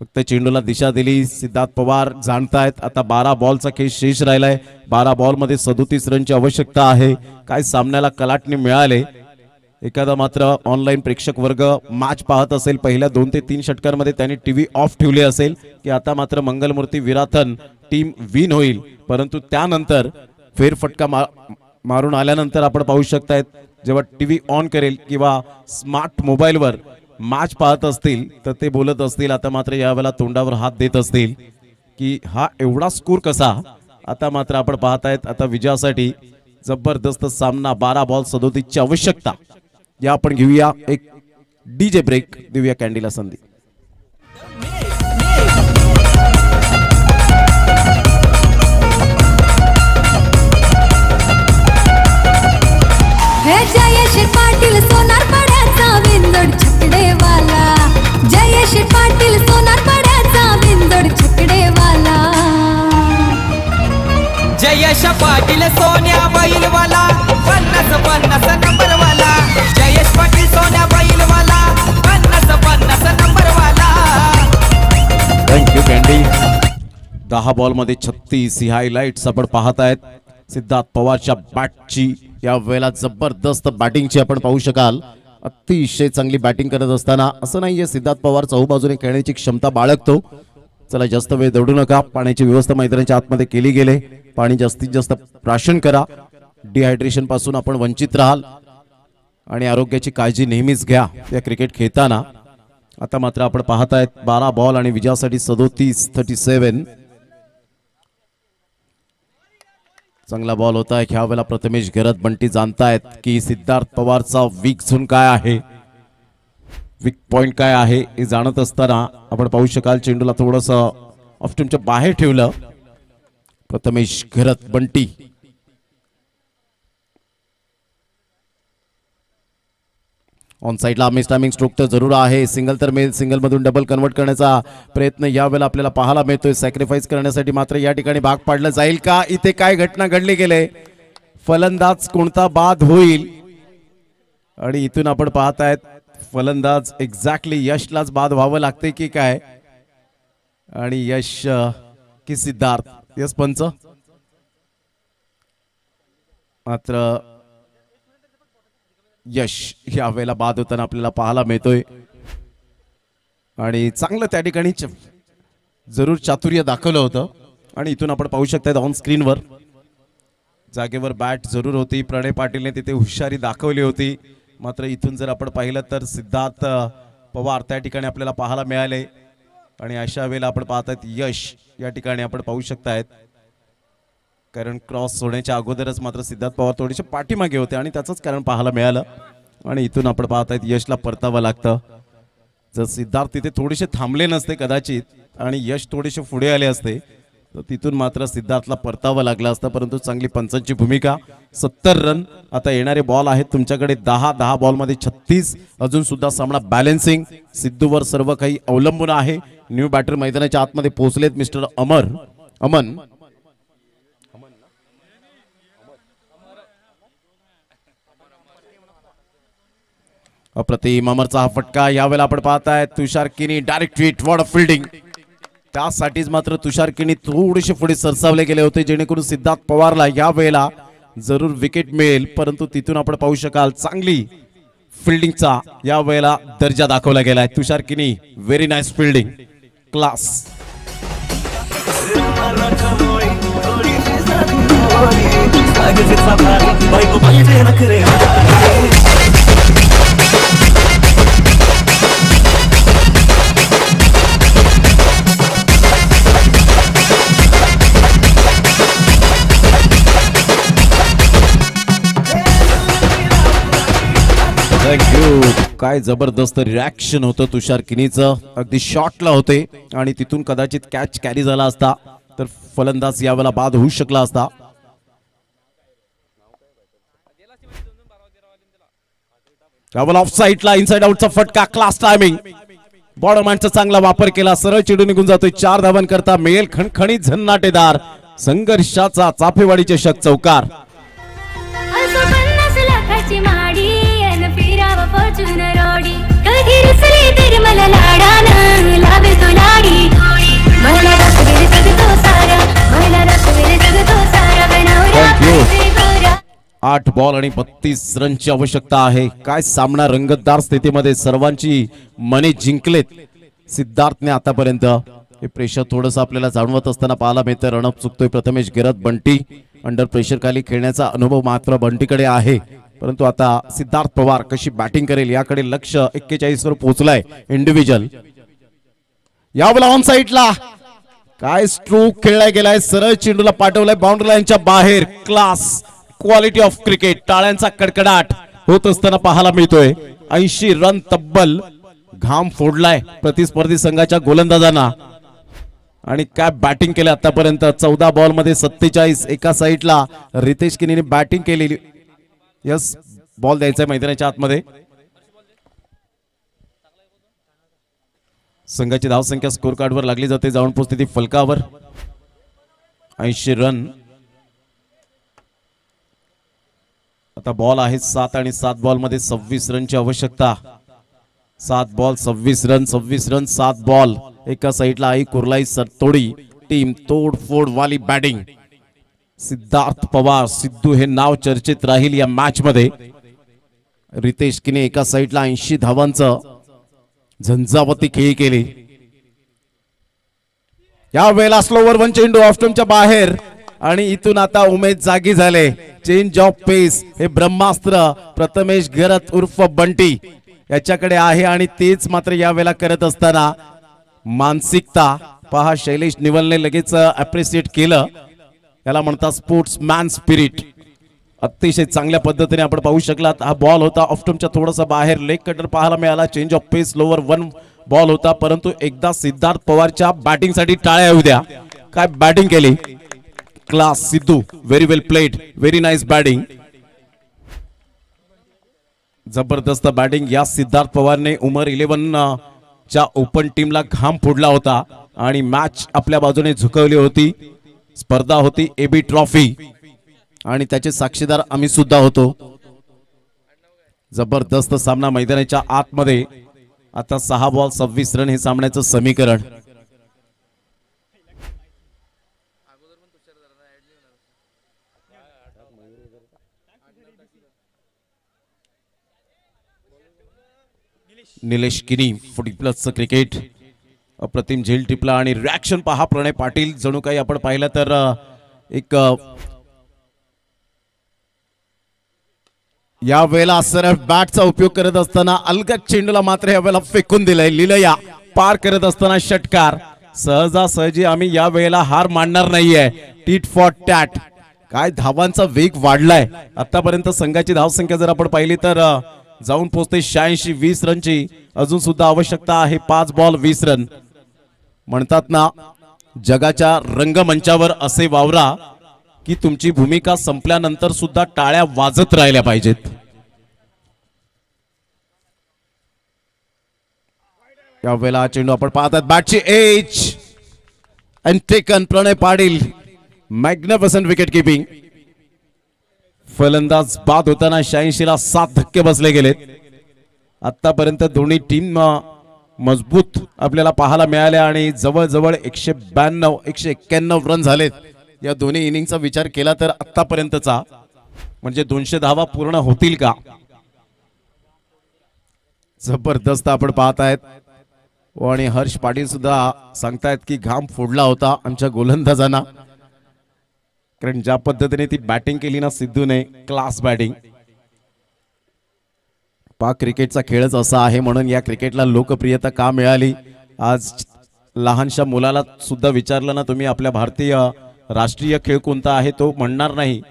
फक्त चेंडूला दिशा दिली. सिद्धार्थ पवार जाणतायत. आता 12 बॉलचा खेळ शेष राहिलाय. 12 बॉल मध्ये 37 रनची आवश्यकता आहे. काय सामन्याला कलाटणी मिळाले. एखादा मात्र ऑनलाईन प्रेक्षक वर्ग मॅच पाहत असेल, पहिल्या 2 ते 3 षटकांमध्ये त्यांनी टीव्ही ऑफ ठेवली असेल की आता मात्र मंगलमूर्ती विराथन टीम विन होईल. परंतु त्यानंतर फेरफटका मारून आल्यानंतर आपण पाहू शकतायत जेव्हा टीव्ही ऑन करेल किंवा स्मार्ट मोबाईलवर मॅच पाहत असतील तर ते बोलत असतील. आता मात्र यावेळेला तोंडावर हात देत असतील की हा एवढा स्कोर कसा. आता मात्र आपण पाहतायत आता विजयासाठी जबरदस्त सामना. 12 बॉल 37 ची आवश्यकता. या आपण घेऊया एक डीजे ब्रेक, देऊया कॅन्डीला संधी. जयेश पाटील सोनार पड्याचा विंदड छकडेवाला. जयेश पाटील सोनार पड्याचा विंदड छकडेवाला. जयेश पाटील सोन्या बैलवाला 50-50 नंबरवाला. जयेश पाटील सोन्या बैलवाला 50-50 नंबरवाला. Thank you candy. 10 बॉल मध्ये 36 ही हायलाइट्स आपण पाहतायत. सिद्धार्थ पवारच्या बॅटची या वेळेला जबरदस्त बॅटिंगची आपण पाहू शकाल. अतिशय चांगली बॅटिंग करत असताना असं नाहीये सिद्धार्थ पवार चहूबाजूने खेळण्याची क्षमता बाळगतो. चला जास्त वेळ दौडू नका. पाण्याची व्यवस्था मैदानाच्या आतमध्ये केली गेले. पाणी जास्तीत जास्त प्राशन करा. डिहायड्रेशन पासून आपण वंचित राहाल आणि आरोग्याची काळजी नेहमीच घ्या या क्रिकेट खेळताना. आता मात्र आपण पाहतायत 12 बॉल आणि विजयासाठी 37 चांगला बॉल होता है. ह्या वेळेला प्रथमेश घरत बंटी जाणतायत की सिद्धार्थ पवारचा वीक झोन काय आहे, वीक पॉइंट काय आहे हे जाणत असताना आपण पाहू शकाल चेंडूला थोडंसं ऑफ स्टंपच्या बाहेर ठेवलं प्रथमेश घरत बंटी. ऑन साइडला मिस टायमिंग स्ट्रोक तर जरूर आहे. सिंगल तर मिळेल, सिंगल मधून डबल कन्वर्ट करण्याचा प्रयत्न यावेळेला आपल्याला पाहायला मिळतोय. सॅक्रिफाईस करण्यासाठी मात्र या ठिकाणी भाग पाडलं जाईल का. इथे काय घटना घडली गेले. फलंदाज कोणता बाद होईल आणि इथून आपण पाहतायत फलंदाज एक्झॅक्टली यशलाच बाद व्हावं लागते की काय आणि यश की सिद्धार्थ यस पंच मात्र यश यावेळेला बाद होताना आपल्याला पाहायला मिळतोय आणि चांगलं त्या ठिकाणी जरूर चातुर्य दाखवलं होतं आणि इथून आपण पाहू शकता ऑन स्क्रीनवर जागेवर बॅट जरूर होती प्रणय पाटीलने तिथे हुशारी दाखवली होती मात्र इथून जर आपण पाहिलं तर सिद्धार्थ पवार त्या ठिकाणी आपल्याला पाहायला मिळाले आणि अशा वेळेला आपण पाहतात यश या ठिकाणी आपण पाहू शकतायत कारण क्रॉस होण्याच्या अगोदरच मात्र सिद्धार्थ पवार थोडेसे पाठीमागे होते आणि त्याचंच कारण पाहायला मिळालं आणि इथून आपण पाहतायत यशला परतावं लागतं जर सिद्धार्थ तिथे थोडेसे थांबले नसते कदाचित आणि यश थोडेसे पुढे आले असते तर तिथून मात्र सिद्धार्थला परतावं लागलं असतं परंतु चांगली पंचांची भूमिका 70 रन आता येणारे बॉल आहेत तुमच्याकडे 10 बॉलमध्ये 36 अजून सुद्धा सामना बॅलन्सिंग सिद्धूवर सर्व काही अवलंबून आहे न्यू बॅटर मैदानाच्या आतमध्ये पोहोचलेत मिस्टर अमन अप्रतिम अमरचा हा फटका यावेळेला आपण पाहताय तुषार किनी direct hit what a fielding त्यासाठीच मात्र तुषार किनी थोडेसे पुढे सरसावले गेले होते जेणेकरून सिद्धार्थ पवारला या वेळेला जरूर विकेट मिळेल परंतु तिथून आपण पाहू शकाल चांगली फिल्डिंगचा या वेळेला दर्जा दाखवला गेलाय तुषार किनी व्हेरी नाईस फिल्डिंग क्लास काय जबरदस्त रिॲक्शन होतं तुषार किनीचं अगदी शॉटला होते आणि तिथून कदाचित कॅच कॅरी झाला असता तर फलंदाज यावेळेला बाद होऊ शकला असता यावेळेला ऑफ साईडला इनसाइड आउटचा फटका क्लास टायमिंग बॉडमॅनचा चांगला वापर केला सरळ चिडून निघून जातोय 4 धावां करता मेल खणखणीत झन्नाटेदार संघर्षाचा चाफेवाडी चषक चौकार आठ बॉल आणि 32 रनची आवश्यकता आहे काय सामना रंगतदार स्थितीमध्ये सर्वांची मने जिंकलेत सिद्धार्थने आतापर्यंत हे प्रेशर थोडंसं आपल्याला जाणवत असताना पाहायला मिळतं रणअप चुकतोय प्रथमेश गिरत बंटी अंडर प्रेशर खाली खेळण्याचा अनुभव मात्र बंटीकडे आहे परंतु आता सिद्धार्थ पवार कशी बॅटिंग करेल याकडे लक्ष 41 वर पोहोचलाय इंडिव्हिज्युअल यावेळेला ऑन साईडला काय स्ट्रोक खेळला गेलाय सरळ चेंडूला पाठवलाय बाउंड्री लाईनच्या बाहेर क्लास क्वालिटी ऑफ क्रिकेट टाळ्यांचा कडकडाट होत असताना पाहायला मिळतोय 80 रन तब्बल घाम फोडलाय प्रतिस्पर्धी संघाच्या गोलंदाजांना आणि काय बॅटिंग केलं आतापर्यंत 14 बॉल मध्ये 47 एका साईडला रितेश किनीने बॅटिंग केलेली यस बॉल द्यायचा मैदानाच्या आतमध्ये संघाची धावसंख्या स्कोर कार्डवर लागली जाते जाऊन पोहोचते ती फलकावर 80 रन आता बॉल आहे 7 आणि 7 बॉल मध्ये 26 रनची आवश्यकता 7 बॉल 26 रन 7 बॉल एका साईडला आई कुर्लाई सरतोडी टीम तोडफोड वाली बॅटिंग सिद्धार्थ पवार सिद्धू हे नाव चर्चेत राहील या मॅच मध्ये रितेश किने एका साईडला 80 धावांचं झंझावती खेळी केली या वेळेला स्लोवर वन चेंडू ऑफस्टंपच्या बाहेर आणि इथून आता उमेद जागी झाले चेंज ऑफ पेस हे ब्रह्मास्त्र प्रथमेश गरत उर्फ बंटी याच्याकडे आहे आणि तेच मात्र या वेळेला करत असताना मानसिकता पहा शैलेश निवलने लगेच अप्रिशिएट केलं याला म्हणतात स्पोर्ट्समॅन स्पिरिट अतिशय चांगल्या पद्धतीने आपण पाहू शकलात हा बॉल होता ऑफस्टंपच्या थोडासा बाहेर लेग कटर पाहायला मिळाला change of pace lower one ball होता परंतु एकदा सिद्धार्थ पवारच्या बॅटिंग साठी टाळ्या येऊ द्या काय बॅटिंग केली क्लास सिद्धू व्हेरी वेल प्लेड व्हेरी नाईस बॅटिंग जबरदस्त बॅटिंग या सिद्धार्थ पवारने उमर 11 च्या ओपन टीमला घाम फोडला होता आणि मॅच आपल्या बाजूने झुकवली होती स्पर्धा होती एबी ट्रॉफी आणि त्याचे साक्षीदार आम्ही सुद्धा होतो. जबरदस्त सामना मैदानाच्या आतमध्ये. आता 6 बॉल 26 रन हे सामन्याचं समीकरण. निलेश किनी 40+ क्रिकेट. अप्रतिम झेल टिपला आणि रिॲक्शन पहा प्रणय पाटील. जणू काही आपण पाहिलं तर एक या वेळेला सरळ बॅटचा उपयोग करत असताना अलगद चेंडूला मात्र या वेळेला फेकून दिलंय. लिलया पार करत असताना षटकार. सहजासहजी आम्ही या वेळेला हार मानणार नाहीये. Tit for tat. काय धावांचा वेग वाढलाय. आतापर्यंत संघाची धावसंख्या जर आपण पाहिली तर जाऊन पोहोचते 86. 20 रनची अजून सुद्धा आवश्यकता आहे. 5 बॉल 20 रन. म्हणतात ना जगाच्या रंगमंचावर असे वावरा की तुमची भूमिका संपल्यानंतर सुद्धा टाळ्या वाजत राहिल्या पाहिजेत. यावेळेला चेंडू आपण पाहतात. बॅटची edge and taken Pranay Patil. Magnificent wicket keeping. फलंदाज बाद होताना 86 ला 7 धक्के बसले गेलेत. आतापर्यंत दोन्ही टीम मजबूत आपल्याला पाहायला मिळाल्या आणि जवळजवळ 192 191 रन झालेत. या दोन्ही इनिंगचा विचार केला तर आतापर्यंतचा म्हणजे 200 धावा पूर्ण होतील का. जबरदस्त आपण पाहतायत. आणि हर्ष पाटील सुद्धा सांगतायत की घाम फोडला होता आमच्या गोलंदाजांना. कारण ज्या पद्धतीने ती बॅटिंग केली ना सिद्धूने, क्लास बॅटिंग. पाक क्रिकेटचा खेळच असा आहे म्हणून या क्रिकेटला लोकप्रियता का मिळाली. आज लहानशा मुलाला सुद्धा विचारलं ना तुम्ही आपल्या भारतीय राष्ट्रीय खेळ कोणता आहे, तो म्हणणार नाही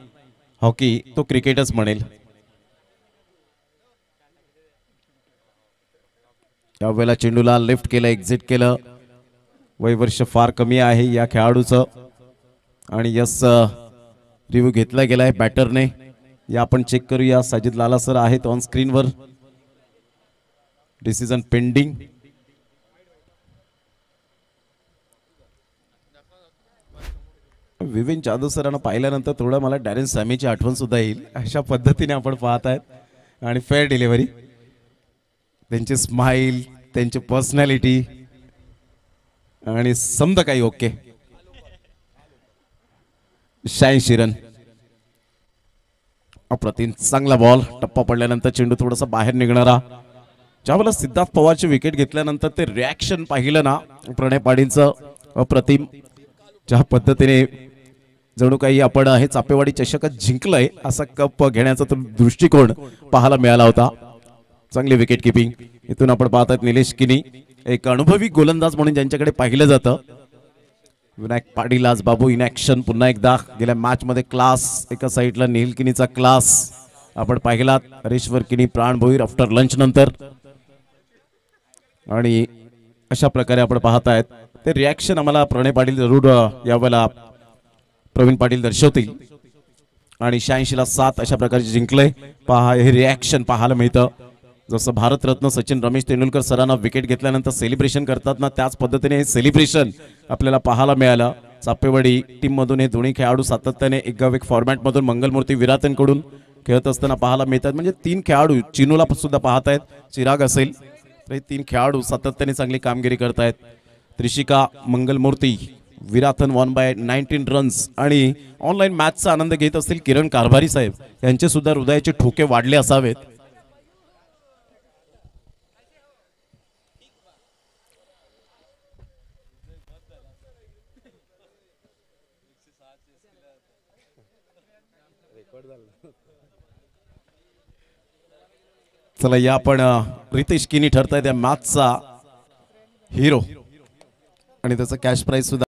हॉकी, तो क्रिकेटच म्हणेल. यावेळेला चेंडूला लेफ्ट केलं, एक्झिट केलं. वयवर्ष फार कमी आहे या खेळाडूचं आणि यस रिव्ह्यू घेतला गेलाय बॅटरने. या आपण चेक करूया. साजिद लाला सर आहेत ऑन स्क्रीनवर. Decision pending. विवेन जाधव सरांना पाहिल्यानंतर थोडं मला डॅरेन सॅमीची आठवण सुद्धा येईल. अशा पद्धतीने आपण पाहत आहेत आणि फेअर डिलिव्हरी. त्यांची स्माइल, त्यांची पर्सनॅलिटी आणि समजा काही ओके. 86 रन. अप्रतिम चांगला बॉल. टप्पा पडल्यानंतर चेंडू थोडासा बाहेर निघणारा. ज्यावेळेला सिद्धार्थ पवारची विकेट घेतल्यानंतर ते रिॲक्शन पाहिलं ना प्रणय पाटीलचं, अप्रतिम. ज्या पद्धतीने जणू काही आपण हे चापेवाडी चषकच जिंकलंय असा कप घेण्याचा तो दृष्टिकोन पाहायला मिळाला होता. चांगली विकेट किपिंग. इथून आपण पाहतात निलेश किनी, एक अनुभवी गोलंदाज म्हणून ज्यांच्याकडे पाहिलं जातं. विनायक पाटील आज बाबू इन ऍक्शन पुन्हा एकदा. गेल्या मॅच मध्ये क्लास. एका साईडला नील किनीचा क्लास आपण पाहिलात. हरेश्वर किनी प्राण भोईर आफ्टर लंच नंतर. आणि अशा प्रकारे आपण पाहतायत ते रिॲक्शन आम्हाला प्रणय पाटील जरूर यावेळेला प्रवीण पाटील दर्शवतील. आणि 86 ला 7 अशा प्रकारे जिंकलंय. पहा हे रिॲक्शन पाहायला मिळतं. जसं भारतरत्न सचिन रमेश तेंडुलकर सरांना विकेट घेतल्यानंतर सेलिब्रेशन करतात ना, त्याच पद्धतीने हे सेलिब्रेशन आपल्याला पाहायला मिळालं. चापेवाडी टीम मधून हे दोन्ही खेळाडू सातत्याने एक गाव एक फॉर्मॅट मधून मंगलमूर्ती विरातनकडून खेळत असताना पाहायला मिळतात. म्हणजे 3 खेळाडू चिनूला सुद्धा पाहतायत, चिराग असेल तर हे 3 खेळाडू सातत्याने चांगली कामगिरी करतायत. त्रिशिका मंगलमूर्ती विराथन 1/19 रन्स. आणि ऑनलाईन मॅचचा आनंद घेत असतील किरण कारभारी साहेब, यांचे सुद्धा हृदयाचे ठोके वाढले असावेत. चला या आपण रितेश किनी ठरताय त्या मॅचचा हिरो आणि त्याचा कॅश प्राइज सुद्धा